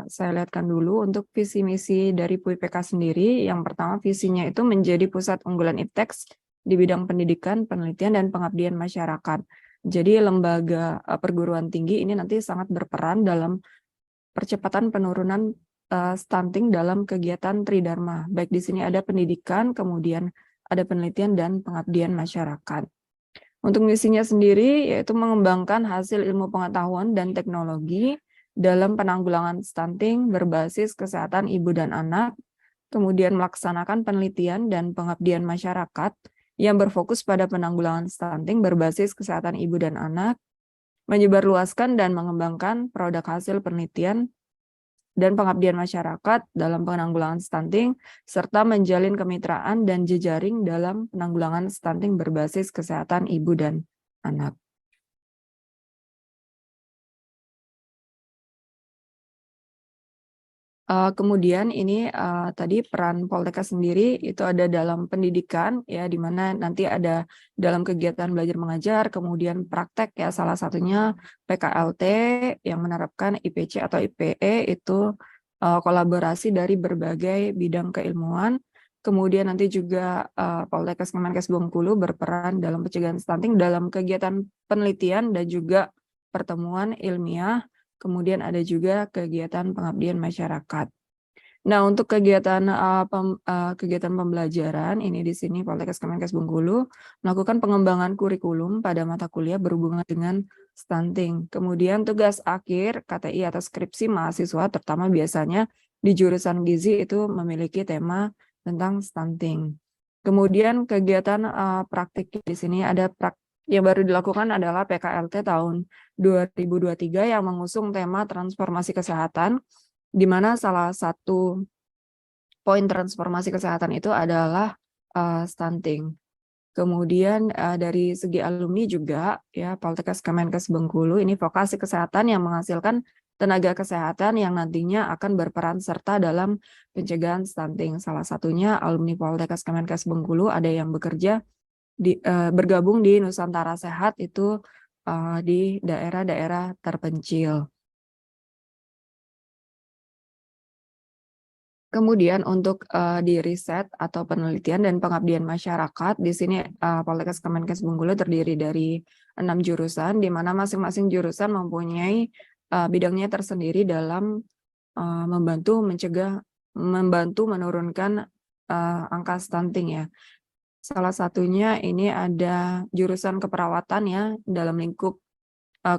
C: saya lihatkan dulu untuk visi misi dari PUIPK sendiri. Yang pertama, visinya itu menjadi pusat unggulan IPTEX di bidang pendidikan, penelitian, dan pengabdian masyarakat. Jadi lembaga perguruan tinggi ini nanti sangat berperan dalam percepatan penurunan stunting dalam kegiatan Tridharma. Baik di sini ada pendidikan, kemudian ada penelitian dan pengabdian masyarakat. Untuk misinya sendiri yaitu mengembangkan hasil ilmu pengetahuan dan teknologi dalam penanggulangan stunting berbasis kesehatan ibu dan anak, kemudian melaksanakan penelitian dan pengabdian masyarakat yang berfokus pada penanggulangan stunting berbasis kesehatan ibu dan anak, menyebarluaskan dan mengembangkan produk hasil penelitian dan pengabdian masyarakat dalam penanggulangan stunting, serta menjalin kemitraan dan jejaring dalam penanggulangan stunting berbasis kesehatan ibu dan anak. Kemudian ini tadi peran Poltekkes sendiri itu ada dalam pendidikan ya, di mana nanti ada dalam kegiatan belajar mengajar, kemudian praktek ya, salah satunya PKLT yang menerapkan IPC atau IPE itu kolaborasi dari berbagai bidang keilmuan. Kemudian nanti juga Poltekkes Kemenkes Bengkulu berperan dalam pencegahan stunting dalam kegiatan penelitian dan juga pertemuan ilmiah. Kemudian ada juga kegiatan pengabdian masyarakat. Nah, untuk kegiatan kegiatan pembelajaran ini di sini Poltekkes Kemenkes Bengkulu melakukan pengembangan kurikulum pada mata kuliah berhubungan dengan stunting. Kemudian tugas akhir KTI atau skripsi mahasiswa, terutama biasanya di jurusan gizi itu memiliki tema tentang stunting. Kemudian kegiatan praktik di sini ada yang baru dilakukan adalah PKLT tahun 2023 yang mengusung tema transformasi kesehatan, di mana salah satu poin transformasi kesehatan itu adalah stunting. Kemudian dari segi alumni juga ya, Poltekkes Kemenkes Bengkulu ini vokasi kesehatan yang menghasilkan tenaga kesehatan yang nantinya akan berperan serta dalam pencegahan stunting. Salah satunya alumni Poltekkes Kemenkes Bengkulu ada yang bergabung di Nusantara Sehat itu di daerah-daerah terpencil. Kemudian untuk di riset atau penelitian dan pengabdian masyarakat, di sini Poltekkes Kemenkes Bengkulu terdiri dari 6 jurusan, di mana masing-masing jurusan mempunyai bidangnya tersendiri dalam membantu menurunkan angka stunting ya. Salah satunya ini ada jurusan keperawatan ya dalam lingkup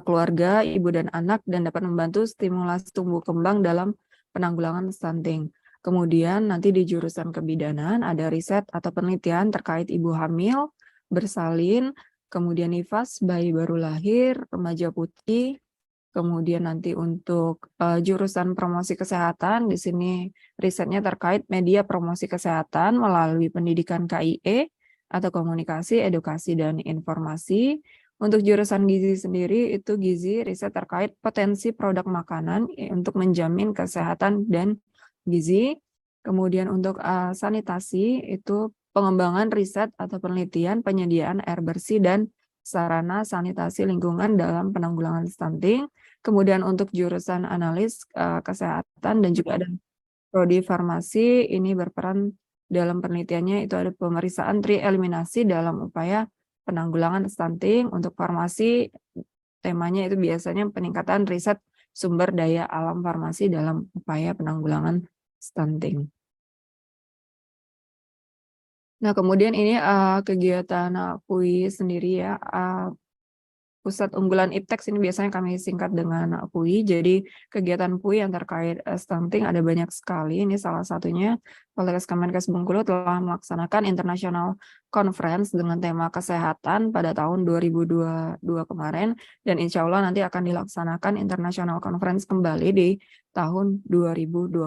C: keluarga, ibu dan anak, dan dapat membantu stimulasi tumbuh kembang dalam penanggulangan stunting. Kemudian nanti di jurusan kebidanan ada riset atau penelitian terkait ibu hamil, bersalin, kemudian nifas, bayi baru lahir, remaja putih. Kemudian nanti untuk jurusan promosi kesehatan, di sini risetnya terkait media promosi kesehatan melalui pendidikan KIE atau komunikasi, edukasi, dan informasi. Untuk jurusan gizi sendiri, itu gizi riset terkait potensi produk makanan untuk menjamin kesehatan dan gizi. Kemudian untuk sanitasi, itu pengembangan riset atau penelitian penyediaan air bersih dan sarana sanitasi lingkungan dalam penanggulangan stunting. Kemudian untuk jurusan analis kesehatan dan juga ada prodi farmasi, ini berperan dalam penelitiannya itu ada pemeriksaan trieliminasi dalam upaya penanggulangan stunting. Untuk farmasi, temanya itu biasanya peningkatan riset sumber daya alam farmasi dalam upaya penanggulangan stunting. Nah, kemudian ini kegiatan PUI sendiri ya. Pusat Unggulan IPTEX ini biasanya kami singkat dengan PUI. Jadi kegiatan PUI yang terkait stunting ada banyak sekali. Ini salah satunya Poltekkes Kemenkes Bengkulu telah melaksanakan International Conference dengan tema kesehatan pada tahun 2022 kemarin. Dan insya Allah nanti akan dilaksanakan International Conference kembali di tahun 2023.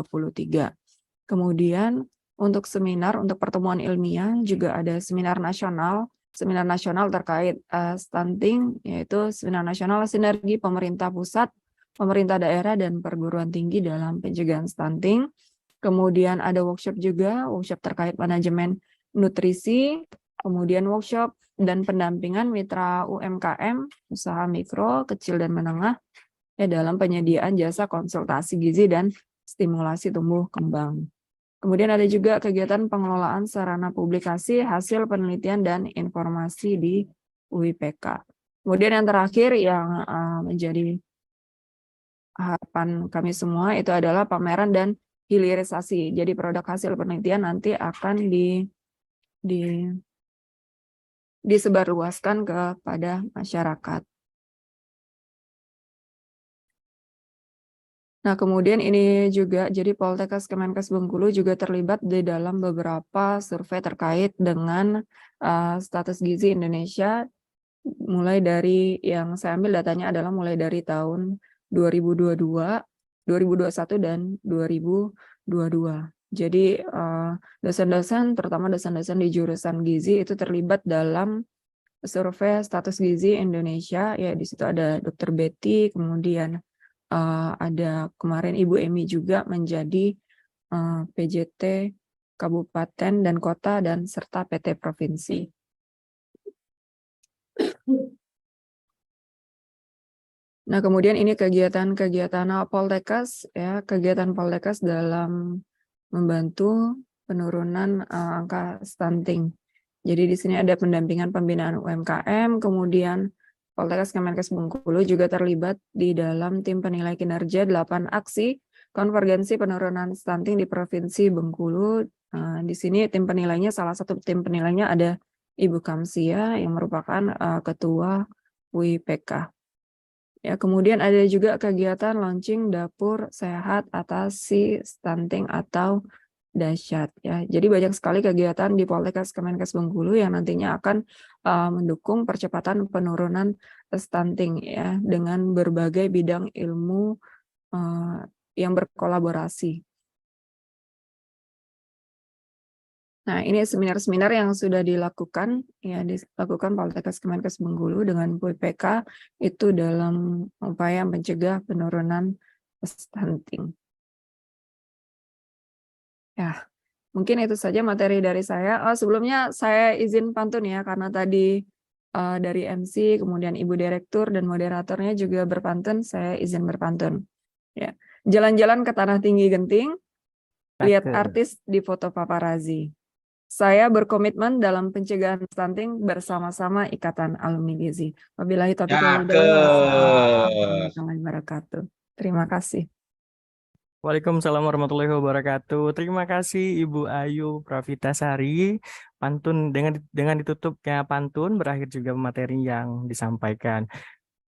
C: Kemudian untuk seminar, untuk pertemuan ilmiah juga ada seminar nasional terkait stunting, yaitu seminar nasional sinergi pemerintah pusat, pemerintah daerah, dan perguruan tinggi dalam pencegahan stunting. Kemudian ada workshop juga, workshop terkait manajemen nutrisi, kemudian workshop dan pendampingan mitra UMKM, usaha mikro, kecil, dan menengah, ya dalam penyediaan jasa konsultasi gizi dan stimulasi tumbuh kembang. Kemudian ada juga kegiatan pengelolaan sarana publikasi, hasil penelitian, dan informasi di UIPK. Kemudian yang terakhir yang menjadi harapan kami semua itu adalah pameran dan hilirisasi. Jadi produk hasil penelitian nanti akan disebarluaskan kepada masyarakat. Nah, kemudian ini juga, jadi Poltekkes Kemenkes Bengkulu juga terlibat di dalam beberapa survei terkait dengan status gizi Indonesia, mulai dari yang saya ambil datanya adalah mulai dari tahun 2022, 2021, dan 2022. Jadi dosen-dosen, terutama dosen-dosen di jurusan gizi itu terlibat dalam survei status gizi Indonesia. Ya, di situ ada Dr. Betty, kemudian ada kemarin Ibu Emi juga menjadi PJT Kabupaten dan Kota dan serta PT Provinsi. Nah, kemudian ini kegiatan Poltekkes ya, kegiatan Poltekkes dalam membantu penurunan angka stunting. Jadi di sini ada pendampingan pembinaan UMKM, kemudian Poltekkes Kemenkes Bengkulu juga terlibat di dalam tim penilai kinerja 8 aksi konvergensi penurunan stunting di Provinsi Bengkulu. Di sini tim penilainya, salah satu tim penilainya ada Ibu Kamsia yang merupakan Ketua UIPK. Ya, kemudian ada juga kegiatan launching dapur sehat atasi stunting atau dahsyat ya. Jadi banyak sekali kegiatan di Poltekkes Kemenkes Bengkulu yang nantinya akan mendukung percepatan penurunan stunting ya dengan berbagai bidang ilmu yang berkolaborasi. Nah, ini seminar-seminar yang sudah dilakukan Poltekkes Kemenkes Bengkulu dengan PUIPK itu dalam upaya mencegah penurunan stunting. Ya, mungkin itu saja materi dari saya. Sebelumnya saya izin pantun ya, karena tadi dari MC, kemudian Ibu Direktur dan moderatornya juga berpantun, saya izin berpantun. Ya, jalan-jalan ke Tanah Tinggi Genting, lihat artis di foto paparazzi. Saya berkomitmen dalam pencegahan stunting bersama-sama Ikatan Alumni Gizi. Wabillahi taufiq wal hidayah. Wassalamualaikum warahmatullahi wabarakatuh. Terima kasih.
B: Waalaikumsalam warahmatullahi wabarakatuh. Terima kasih Ibu Ayu Pravitasari. Pantun dengan ditutupnya pantun berakhir juga materi yang disampaikan.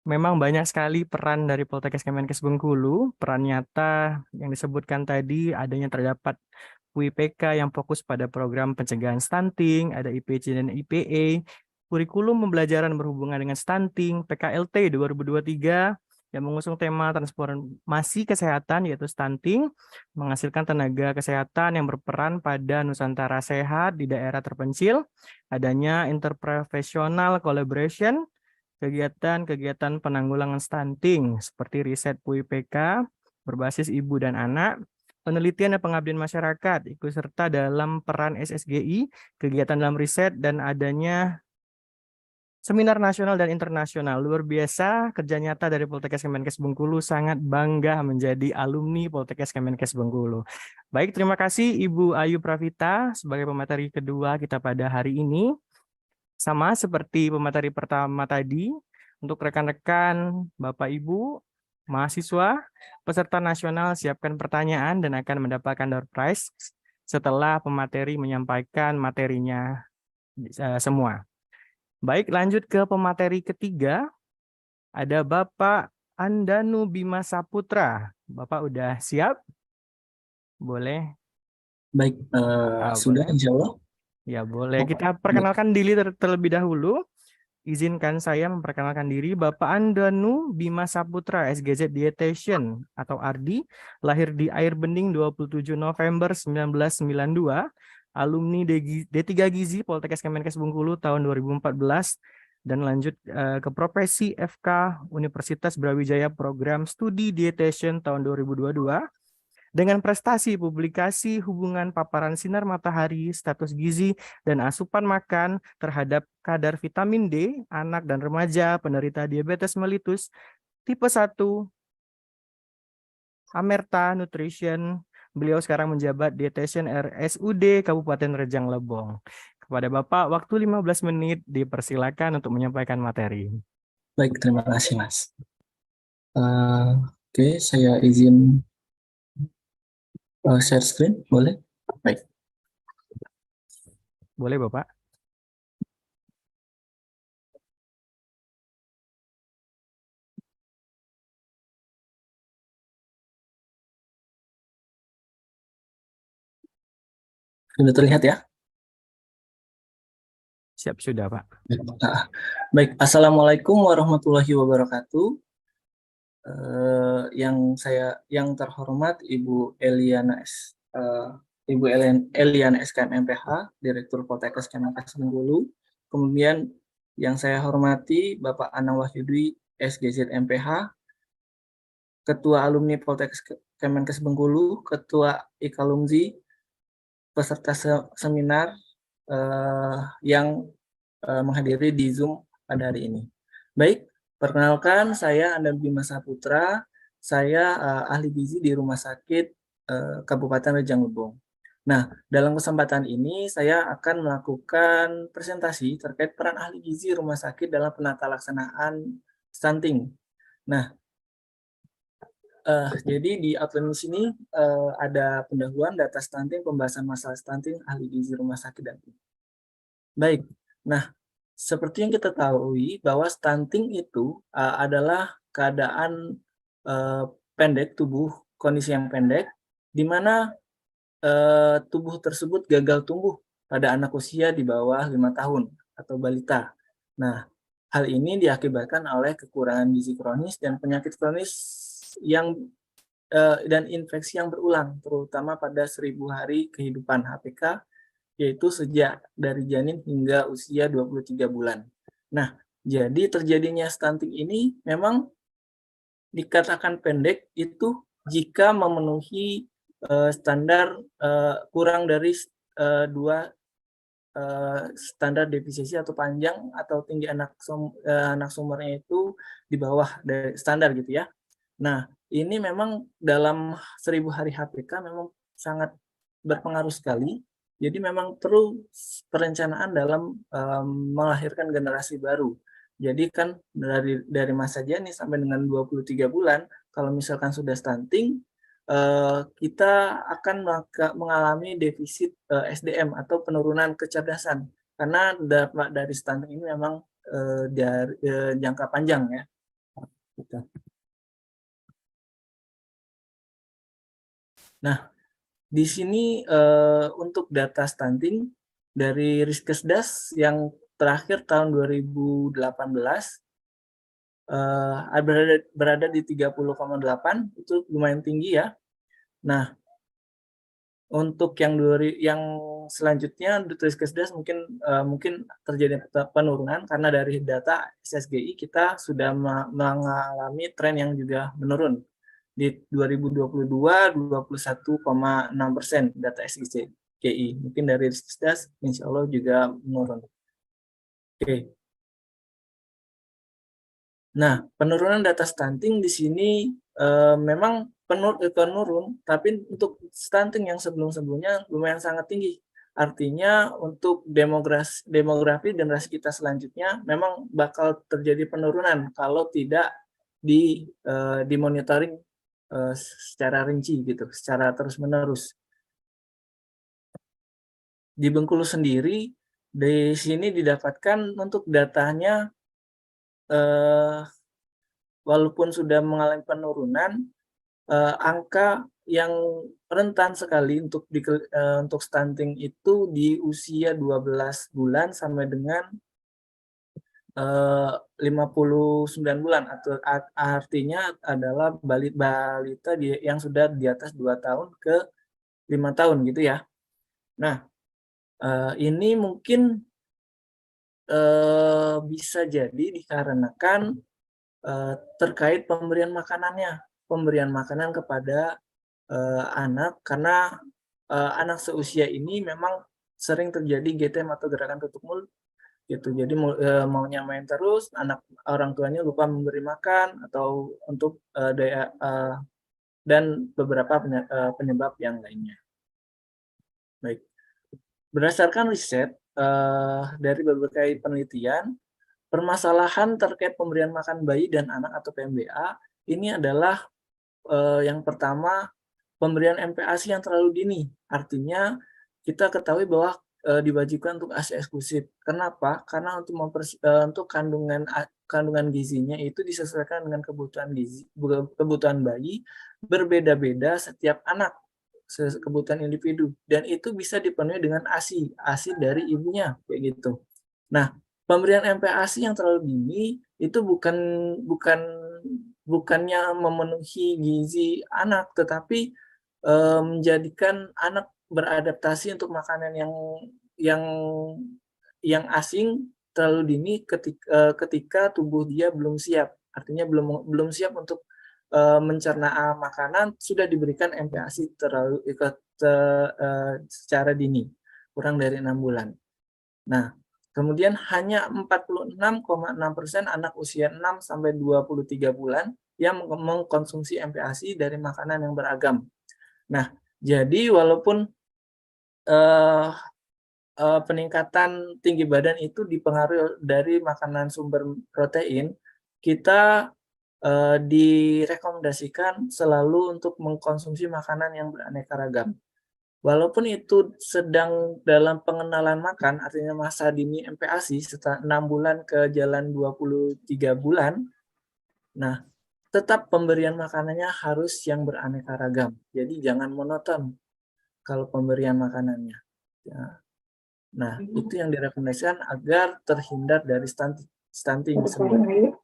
B: Memang banyak sekali peran dari Poltekkes Kemenkes Bengkulu. Peran nyata yang disebutkan tadi adanya terdapat UIPK yang fokus pada program pencegahan stunting, ada IPC dan IPA, kurikulum pembelajaran berhubungan dengan stunting, PKLT 2023, yang mengusung tema transformasi kesehatan yaitu stunting, menghasilkan tenaga kesehatan yang berperan pada Nusantara sehat di daerah terpencil, adanya interprofessional collaboration, kegiatan-kegiatan penanggulangan stunting seperti riset PUIPK berbasis ibu dan anak, penelitian dan pengabdian masyarakat, ikut serta dalam peran SSGI, kegiatan dalam riset, dan adanya seminar nasional dan internasional. Luar biasa kerja nyata dari Poltekkes Kemenkes Bengkulu, sangat bangga menjadi alumni Poltekkes Kemenkes Bengkulu. Baik, terima kasih Ibu Ayu Pravita sebagai pemateri kedua kita pada hari ini. Sama seperti pemateri pertama tadi, untuk rekan-rekan Bapak Ibu, mahasiswa, peserta nasional siapkan pertanyaan dan akan mendapatkan door prize setelah pemateri menyampaikan materinya semua. Baik, lanjut ke pemateri ketiga. Ada Bapak Andanu Bima Saputra. Bapak udah siap? Boleh?
D: Baik, sudah
B: Boleh.
D: insya Allah.
B: Ya, boleh. Kita perkenalkan diri terlebih dahulu. Izinkan saya memperkenalkan diri. Bapak Andanu Bima Saputra, SGZ Dietitian atau ARDI, lahir di Air Bening 27 November 1992, alumni D3 Gizi Poltekkes Kemenkes Bengkulu tahun 2014, dan lanjut ke profesi FK Universitas Brawijaya Program Studi Dietitian tahun 2022, dengan prestasi publikasi hubungan paparan sinar matahari, status gizi, dan asupan makan terhadap kadar vitamin D, anak dan remaja penderita diabetes mellitus, tipe 1, Amerta Nutrition. Beliau sekarang menjabat Dietitian RSUD Kabupaten Rejang Lebong. Kepada Bapak, waktu 15 menit, dipersilakan untuk menyampaikan materi.
D: Baik, terima kasih Mas. Oke, saya izin share screen, boleh? Baik.
B: Boleh Bapak?
D: Sudah terlihat ya?
B: Siap, sudah Pak.
D: Baik, Assalamualaikum warahmatullahi wabarakatuh. Yang terhormat Ibu Eliana SKM MPH, Direktur Poltekkes Kemenkes Bengkulu. Kemudian yang saya hormati Bapak Anang Wahyudi, SGZ MPH, Ketua Alumni Poltekkes Kemenkes Bengkulu, Ketua Ikalumzi, peserta seminar yang menghadiri di Zoom pada hari ini. Baik, perkenalkan saya Andanu Bima Saputra, saya ahli gizi di Rumah Sakit Kabupaten Rejang Lebong. Nah, dalam kesempatan ini saya akan melakukan presentasi terkait peran ahli gizi rumah sakit dalam penata laksanaan stunting. Nah, jadi di outline sini ada pendahuluan data stunting, pembahasan masalah stunting, ahli gizi rumah sakit dan baik. Nah, seperti yang kita tahu bahwa stunting itu adalah keadaan pendek tubuh, kondisi yang pendek, di mana tubuh tersebut gagal tumbuh pada anak usia di bawah 5 tahun atau balita. Nah, hal ini diakibatkan oleh kekurangan gizi kronis dan penyakit kronis dan infeksi yang berulang, terutama pada 1000 hari kehidupan HPK, yaitu sejak dari janin hingga usia 23 bulan. Nah, jadi terjadinya stunting ini memang dikatakan pendek itu jika memenuhi standar kurang dari 2 standar defisiensi atau panjang atau tinggi anak sumbernya itu di bawah dari standar gitu ya. Nah, ini memang dalam 1000 hari HPK memang sangat berpengaruh sekali. Jadi memang perlu perencanaan dalam melahirkan generasi baru. Jadi kan dari masa janin sampai dengan 23 bulan, kalau misalkan sudah stunting, kita akan mengalami defisit SDM atau penurunan kecerdasan karena dampak dari stunting ini memang dari jangka panjang ya. Nah, di sini untuk data stunting dari Riskesdas yang terakhir tahun 2018 berada di 30,8, itu lumayan tinggi ya. Nah, untuk yang selanjutnya Riskesdas mungkin terjadi penurunan karena dari data SSGI kita sudah mengalami tren yang juga menurun. Di 2022 21,6% data SSGI. Mungkin dari Riskesdas insya Allah juga menurun. Oke. Nah, penurunan data stunting di sini memang penurun, tapi untuk stunting yang sebelum-sebelumnya lumayan sangat tinggi. Artinya untuk demografi generasi kita selanjutnya memang bakal terjadi penurunan kalau tidak dimonitoring secara rinci gitu, secara terus-menerus. Di Bengkulu sendiri, di sini didapatkan untuk datanya walaupun sudah mengalami penurunan, angka yang rentan sekali untuk stunting itu di usia 12 bulan sampai dengan 59 bulan, atau artinya adalah balita yang sudah di atas 2 tahun ke 5 tahun gitu ya. Nah, ini mungkin bisa jadi dikarenakan terkait pemberian makanan kepada anak, karena anak seusia ini memang sering terjadi GTM atau gerakan tutup mulut gitu. Jadi maunya main terus, orang tuanya lupa memberi makan atau untuk dan beberapa penyebab yang lainnya. Baik, berdasarkan riset dari berbagai penelitian, permasalahan terkait pemberian makan bayi dan anak atau PMBA ini adalah yang pertama, pemberian MPASI yang terlalu dini. Artinya kita ketahui bahwa diwajibkan untuk ASI eksklusif. Kenapa? Karena untuk kandungan gizinya itu disesuaikan dengan kebutuhan bayi, berbeda-beda setiap anak, kebutuhan individu, dan itu bisa dipenuhi dengan ASI dari ibunya kayak gitu. Nah, pemberian MPASI yang terlalu dini itu bukannya memenuhi gizi anak, tetapi menjadikan anak beradaptasi untuk makanan yang asing terlalu dini ketika tubuh dia belum siap. Artinya belum siap untuk mencerna makanan, sudah diberikan MPASI secara dini, kurang dari 6 bulan. Nah, kemudian hanya 46,6% anak usia 6 sampai 23 bulan yang mengkonsumsi MPASI dari makanan yang beragam. Nah, jadi walaupun peningkatan tinggi badan itu dipengaruhi dari makanan sumber protein, kita direkomendasikan selalu untuk mengkonsumsi makanan yang beraneka ragam. Walaupun itu sedang dalam pengenalan makan, artinya masa dini MPASI setelah 6 bulan ke jalan 23 bulan, nah tetap pemberian makanannya harus yang beraneka ragam. Jadi jangan monoton kalau pemberian makanannya. Ya. Nah, itu yang direkomendasikan agar terhindar dari stunting sebenarnya.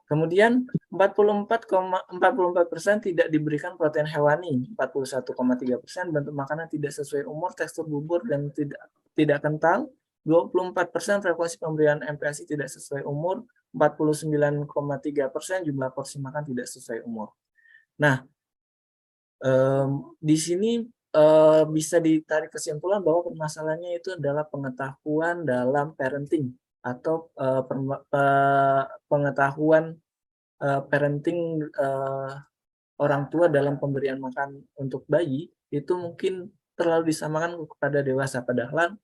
D: Kemudian 44% tidak diberikan protein hewani, 41,3% bentuk makanan tidak sesuai umur, tekstur bubur dan tidak kental, 24% frekuensi pemberian MPASI tidak sesuai umur, 49,3% jumlah porsi makan tidak sesuai umur. Nah, Di sini bisa ditarik kesimpulan bahwa permasalahannya itu adalah pengetahuan dalam parenting atau pengetahuan parenting orang tua dalam pemberian makan untuk bayi itu mungkin terlalu disamakan kepada dewasa, padahal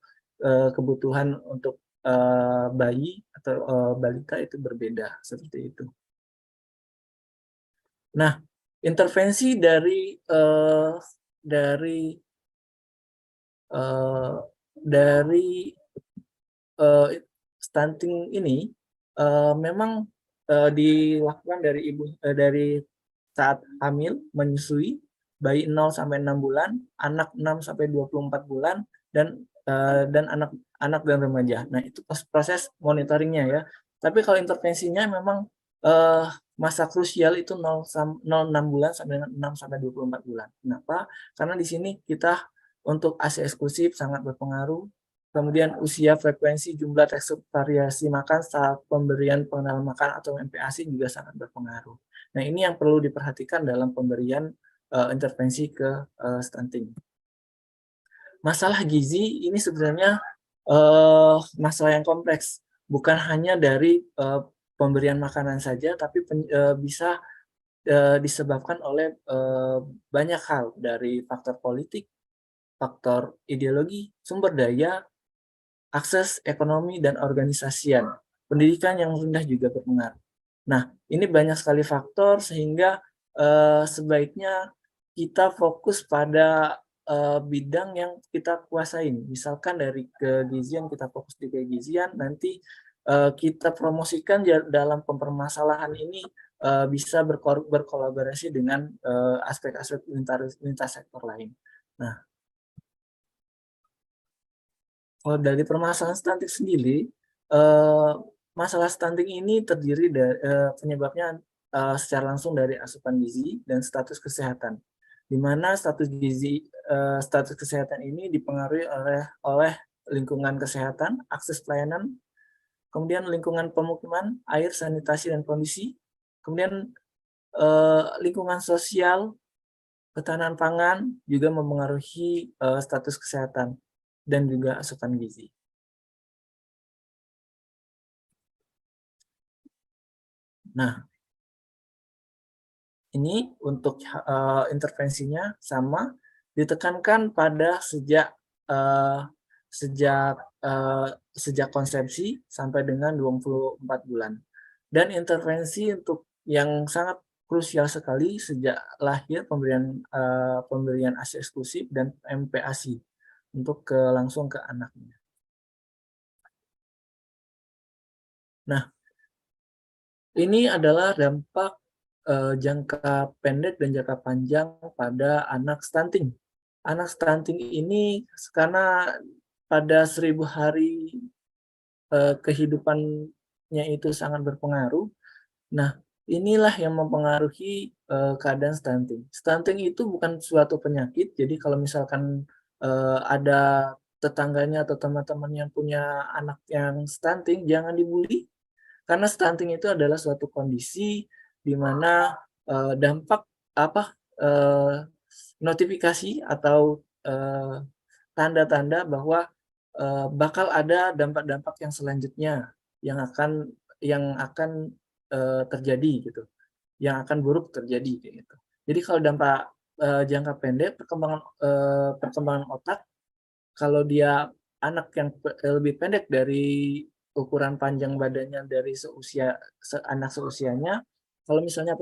D: kebutuhan untuk bayi atau balita itu berbeda seperti itu. Nah, intervensi dari stunting ini memang dilakukan dari saat hamil, menyusui, bayi 0 sampai 6 bulan, anak 6 sampai 24 bulan, dan anak dan remaja. Nah, itu proses monitoringnya ya. Tapi kalau intervensinya memang masa krusial itu 6 bulan sampai 6 sampai 24 bulan. Kenapa? Karena di sini kita untuk ASI eksklusif sangat berpengaruh. Kemudian usia, frekuensi, jumlah, tekstur, variasi makan saat pemberian pengenalan makan atau MPASI juga sangat berpengaruh. Nah, ini yang perlu diperhatikan dalam pemberian intervensi ke stunting. Masalah gizi ini sebenarnya masalah yang kompleks, bukan hanya dari pemberian makanan saja, tapi bisa disebabkan oleh banyak hal, dari faktor politik, faktor ideologi, sumber daya, akses ekonomi dan organisasian. Pendidikan yang rendah juga berpengaruh. Nah, ini banyak sekali faktor sehingga sebaiknya kita fokus pada bidang yang kita kuasain. Misalkan dari kegizian, kita fokus di kegizian, nanti kita promosikan dalam permasalahan ini bisa berkolaborasi dengan aspek-aspek lintas sektor lain. Nah, kalau dari permasalahan stunting sendiri, masalah stunting ini terdiri dari penyebabnya secara langsung dari asupan gizi dan status kesehatan, di mana status kesehatan ini dipengaruhi oleh lingkungan kesehatan, akses pelayanan, kemudian lingkungan pemukiman, air, sanitasi dan kondisi, kemudian lingkungan sosial, ketahanan pangan juga mempengaruhi status kesehatan dan juga asupan gizi. Nah, ini untuk intervensinya sama, ditekankan pada sejak konsepsi sampai dengan 24 bulan. Dan intervensi untuk yang sangat krusial sekali sejak lahir, pemberian ASI eksklusif dan MPASI untuk langsung ke anaknya. Nah, ini adalah dampak jangka pendek dan jangka panjang pada anak stunting. Anak stunting ini karena pada 1000 hari kehidupannya itu sangat berpengaruh. Nah, inilah yang mempengaruhi keadaan stunting. Stunting itu bukan suatu penyakit, jadi kalau misalkan ada tetangganya atau teman-teman yang punya anak yang stunting, jangan dibully. Karena stunting itu adalah suatu kondisi di mana dampak notifikasi atau tanda-tanda bahwa bakal ada dampak-dampak yang selanjutnya yang akan terjadi gitu, yang akan buruk terjadi gitu. Jadi kalau dampak jangka pendek, perkembangan otak, kalau dia anak yang lebih pendek dari ukuran panjang badannya dari anak seusianya, kalau misalnya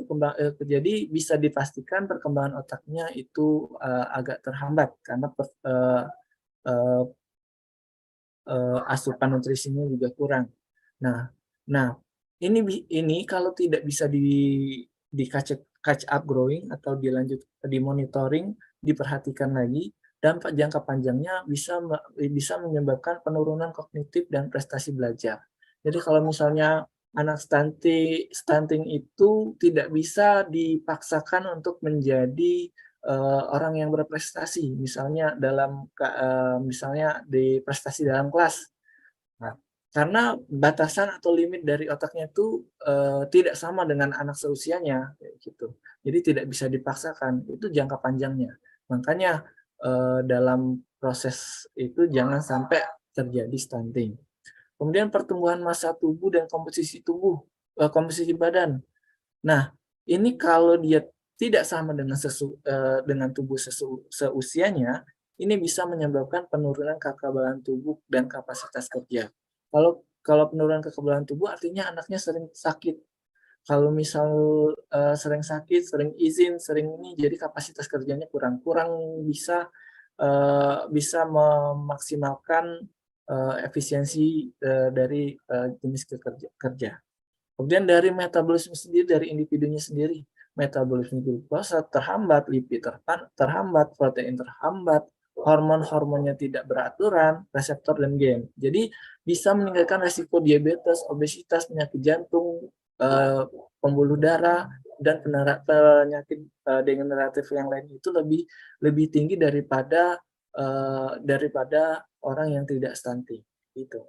D: terjadi, bisa dipastikan perkembangan otaknya itu agak terhambat karena asupan nutrisinya juga kurang. Nah, ini kalau tidak bisa di catch up growing atau dimonitoring, diperhatikan lagi, dampak jangka panjangnya bisa menyebabkan penurunan kognitif dan prestasi belajar. Jadi kalau misalnya anak stunting itu tidak bisa dipaksakan untuk menjadi orang yang berprestasi, misalnya misalnya di prestasi dalam kelas. Nah, karena batasan atau limit dari otaknya itu tidak sama dengan anak seusianya, kayak gitu. Jadi tidak bisa dipaksakan, itu jangka panjangnya. Makanya dalam proses itu jangan sampai terjadi stunting. Kemudian pertumbuhan massa tubuh dan komposisi tubuh, komposisi badan. Nah, ini kalau dia tidak sama dengan tubuh seusianya, ini bisa menyebabkan penurunan kekebalan tubuh dan kapasitas kerja. Kalau penurunan kekebalan tubuh artinya anaknya sering sakit. Kalau misal sering sakit, sering izin, sering ini, jadi kapasitas kerjanya kurang bisa bisa memaksimalkan efisiensi dari jenis kerja. Kemudian dari metabolisme sendiri, dari individunya sendiri, metabolisme glukosa terhambat, lipid terhambat, protein terhambat, hormon-hormonnya tidak beraturan, reseptor dan gen. Jadi bisa meningkatkan resiko diabetes, obesitas, penyakit jantung, pembuluh darah, dan penyakit degeneratif yang lain itu lebih tinggi daripada orang yang tidak stunting. Gitu.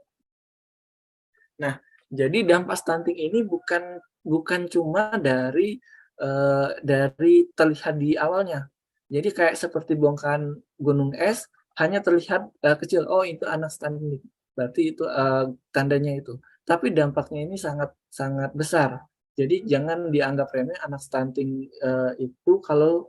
D: Nah, jadi dampak stunting ini bukan cuma dari terlihat di awalnya. Jadi kayak seperti bongkahan gunung es hanya terlihat kecil. Oh, itu anak stunting. Berarti itu tandanya itu. Tapi dampaknya ini sangat sangat besar. Jadi jangan dianggap remeh anak stunting itu kalau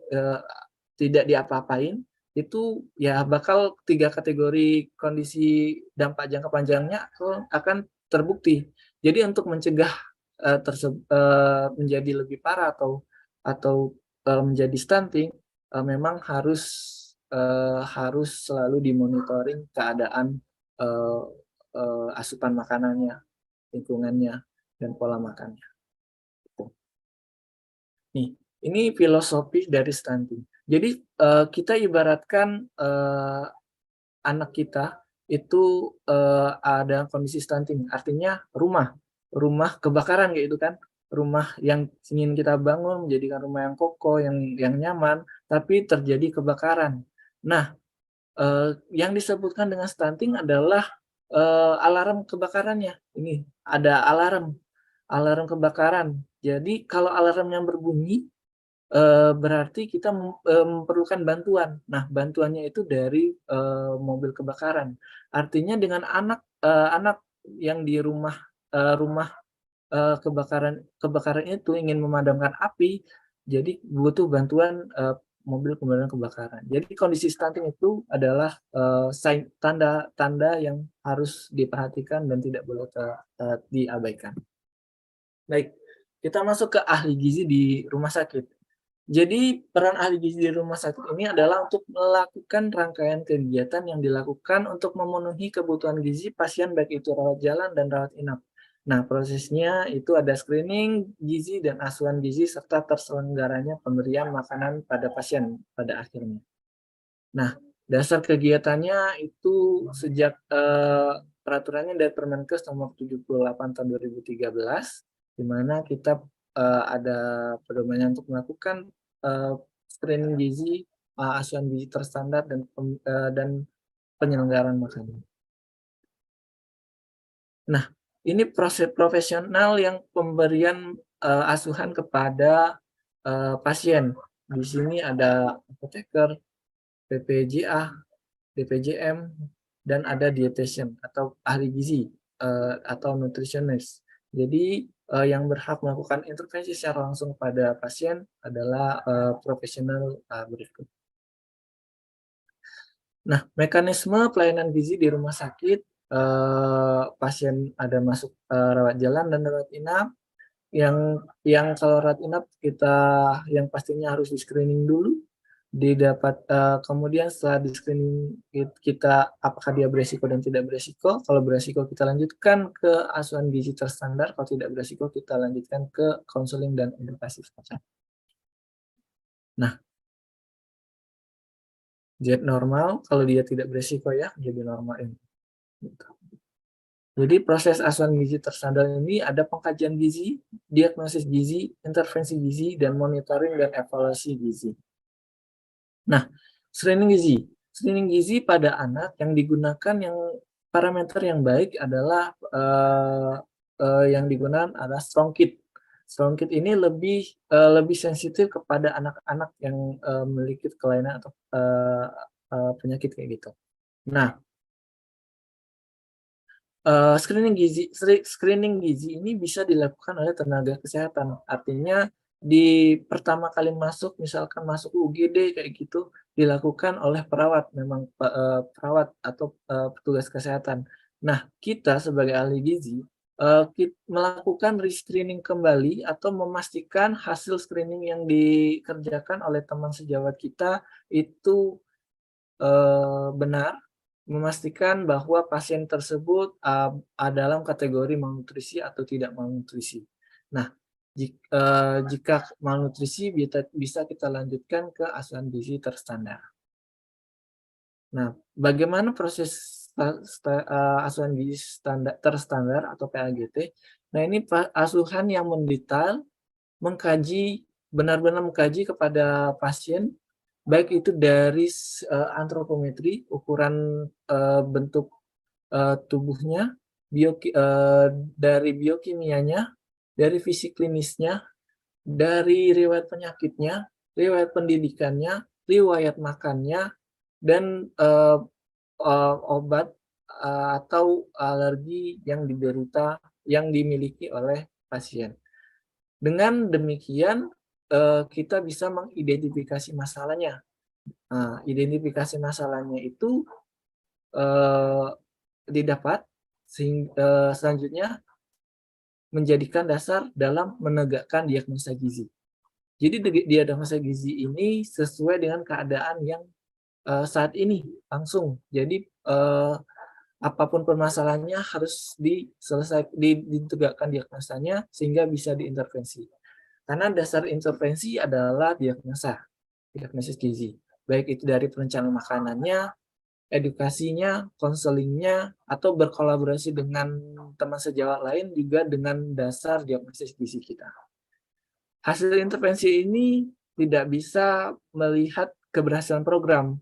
D: tidak diapa-apain itu ya bakal 3 kategori kondisi dampak jangka panjangnya akan terbukti. Jadi untuk mencegah menjadi lebih parah atau menjadi stunting, memang harus selalu dimonitoring keadaan asupan makanannya, lingkungannya, dan pola makannya. Nih, ini filosofi dari stunting. Jadi kita ibaratkan anak kita itu ada kondisi stunting, artinya rumah kebakaran kayak itu kan, rumah yang ingin kita bangun menjadikan rumah yang kokoh, yang nyaman, tapi terjadi kebakaran. Nah, yang disebutkan dengan stunting adalah alarm kebakarannya. Ini ada alarm kebakaran. Jadi kalau alarm yang berbunyi berarti kita memerlukan bantuan. Nah, bantuannya itu dari mobil kebakaran. Artinya dengan anak yang di rumah kebakaran itu ingin memadamkan api, jadi butuh bantuan mobil pemadam kebakaran. Jadi kondisi stunting itu adalah tanda-tanda yang harus diperhatikan dan tidak boleh diabaikan. Baik, kita masuk ke ahli gizi di rumah sakit. Jadi peran ahli gizi di rumah sakit ini adalah untuk melakukan rangkaian kegiatan yang dilakukan untuk memenuhi kebutuhan gizi pasien baik itu rawat jalan dan rawat inap. Nah, prosesnya itu ada screening gizi dan asuhan gizi serta terselenggaranya pemberian makanan pada pasien pada akhirnya. Nah, dasar kegiatannya itu sejak peraturannya dari Permenkes nomor 78 tahun 2013, di mana kita ada pedomannya untuk melakukan screening gizi, asuhan gizi terstandar dan penyelenggaraan makanan. Nah, ini proses profesional yang pemberian asuhan kepada pasien. Di sini ada apoteker, PPJA, DPJM, dan ada dietitian atau ahli gizi atau nutritionist. Jadi yang berhak melakukan intervensi secara langsung pada pasien adalah profesional berikut. Nah, mekanisme pelayanan gizi di rumah sakit, pasien ada masuk rawat jalan dan rawat inap. Yang kalau rawat inap kita yang pastinya harus di screening dulu, kemudian setelah di screening kita apakah dia beresiko dan tidak beresiko. Kalau beresiko kita lanjutkan ke asuhan gizi terstandar, kalau tidak beresiko kita lanjutkan ke konseling dan edukasi semacam. Nah, diet normal kalau dia tidak beresiko ya jadi normal ini. Jadi proses asuhan gizi terstandar ini ada pengkajian gizi, diagnosis gizi, intervensi gizi, dan monitoring dan evaluasi gizi. Nah, screening gizi pada anak yang digunakan parameter yang baik adalah yang digunakan adalah strong kit. Strong kit ini lebih sensitif kepada anak-anak yang memiliki kelainan atau penyakit kayak gitu. Nah, screening gizi ini bisa dilakukan oleh tenaga kesehatan. Artinya di pertama kali masuk, misalkan masuk UGD kayak gitu, dilakukan oleh perawat, memang perawat atau petugas kesehatan. Nah, kita sebagai ahli gizi melakukan rescreening kembali atau memastikan hasil screening yang dikerjakan oleh teman sejawat kita itu benar, memastikan bahwa pasien tersebut dalam kategori malnutrisi atau tidak malnutrisi. Nah, jika malnutrisi bisa kita lanjutkan ke asuhan gizi terstandar. Nah, bagaimana proses asuhan gizi terstandar atau PAGT? Nah, ini asuhan yang mendetail, benar-benar mengkaji kepada pasien, baik itu dari antropometri, ukuran bentuk tubuhnya, dari biokimianya, dari fisik klinisnya, dari riwayat penyakitnya, riwayat pendidikannya, riwayat makannya, dan obat atau alergi yang dimiliki oleh pasien. Dengan demikian kita bisa mengidentifikasi masalahnya. Nah, identifikasi masalahnya itu didapat selanjutnya menjadikan dasar dalam menegakkan diagnosa gizi. Jadi diagnosa gizi ini sesuai dengan keadaan yang saat ini langsung. Jadi apapun permasalahannya harus ditegakkan diagnosanya sehingga bisa diintervensi. Karena dasar intervensi adalah diagnosis gizi. Baik itu dari perencanaan makanannya, edukasinya, konselingnya, atau berkolaborasi dengan teman sejawat lain juga dengan dasar diagnosis gizi kita. Hasil intervensi ini tidak bisa melihat keberhasilan program,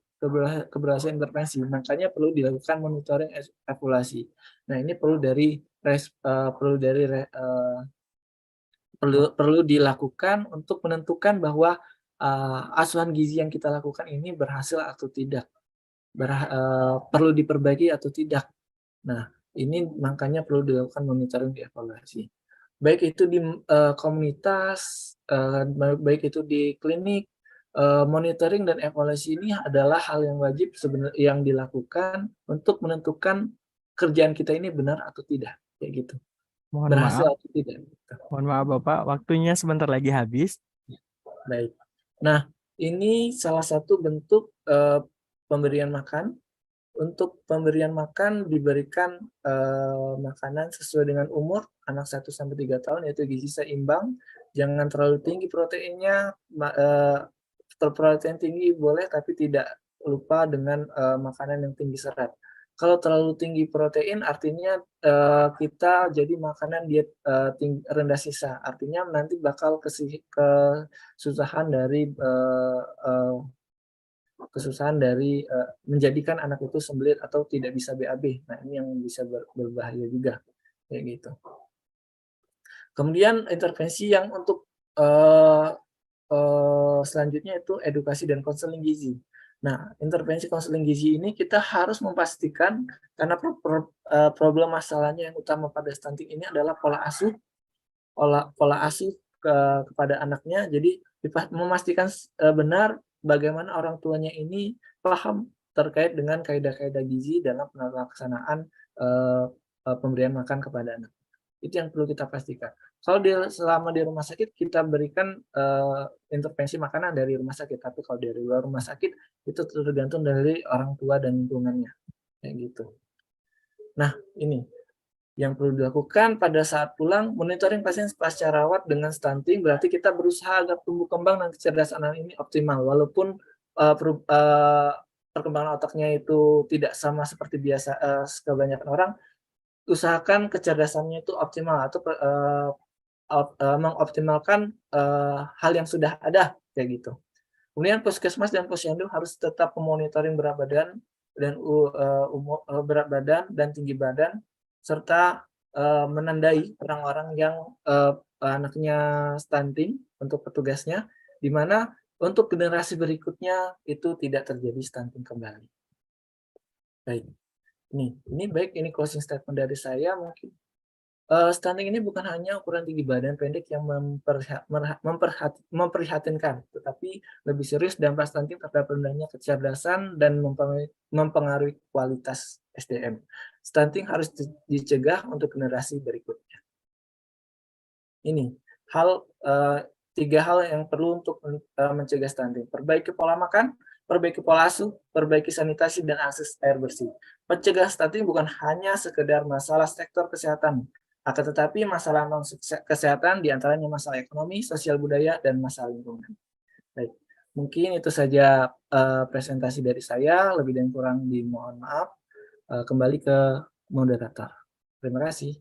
D: keberhasilan intervensi, makanya perlu dilakukan monitoring evaluasi. Nah, ini perlu dilakukan untuk menentukan bahwa asuhan gizi yang kita lakukan ini berhasil atau tidak, perlu diperbaiki atau tidak. Nah, ini makanya perlu dilakukan monitoring di evaluasi. Baik itu di komunitas, baik itu di klinik, monitoring dan evaluasi ini adalah hal yang wajib sebenarnya yang dilakukan untuk menentukan kerjaan kita ini benar atau tidak, kayak gitu.
B: Mohon
D: Berhasil
B: maaf,
D: atau tidak.
B: mohon maaf Bapak, waktunya sebentar lagi habis.
D: Baik. Nah, ini salah satu bentuk pemberian makan. Untuk pemberian makan diberikan makanan sesuai dengan umur anak 1-3 tahun, yaitu gizi seimbang. Jangan terlalu tinggi proteinnya, protein tinggi boleh tapi tidak lupa dengan makanan yang tinggi serat. Kalau terlalu tinggi protein artinya kita jadi makanan diet rendah sisa, artinya nanti bakal kesusahan dari menjadikan anak itu sembelit atau tidak bisa BAB. Nah, ini yang bisa berbahaya juga, kayak gitu. Kemudian intervensi yang untuk selanjutnya itu edukasi dan konseling gizi. Nah, intervensi konseling gizi ini kita harus memastikan, karena problem masalahnya yang utama pada stunting ini adalah pola asuh kepada anaknya. Jadi memastikan benar bagaimana orang tuanya ini paham terkait dengan kaidah-kaidah gizi dalam pelaksanaan pemberian makan kepada anak. Itu yang perlu kita pastikan. Kalau selama di rumah sakit kita berikan intervensi makanan dari rumah sakit, tapi kalau dari luar rumah sakit itu tergantung dari orang tua dan lingkungannya, kayak gitu. Nah, ini yang perlu dilakukan pada saat pulang, monitoring pasien pasca rawat dengan stunting, berarti kita berusaha agar tumbuh kembang dan kecerdasan anak ini optimal, walaupun perkembangan otaknya itu tidak sama seperti biasa kebanyakan orang. Usahakan kecerdasannya itu optimal atau mengoptimalkan hal yang sudah ada, kayak gitu. Kemudian puskesmas dan posyandu harus tetap memonitoring berat badan dan berat badan dan tinggi badan, serta menandai orang-orang yang anaknya stunting untuk petugasnya, di mana untuk generasi berikutnya itu tidak terjadi stunting kembali. Baik, ini closing statement dari saya mungkin. Stunting ini bukan hanya ukuran tinggi badan pendek yang memprihatinkan, tetapi lebih serius dampak stunting terhadap rendahnya kecerdasan dan mempengaruhi kualitas SDM. Stunting harus dicegah untuk generasi berikutnya. Ini tiga hal yang perlu untuk mencegah stunting: perbaiki pola makan, perbaiki pola asuh, perbaiki sanitasi dan akses air bersih. Mencegah stunting bukan hanya sekedar masalah sektor kesehatan, akan tetapi masalah non-kesehatan diantaranya masalah ekonomi, sosial budaya, dan masalah lingkungan. Baik, mungkin itu saja presentasi dari saya, lebih dan kurang dimohon maaf. Kembali ke moderator. Terima kasih.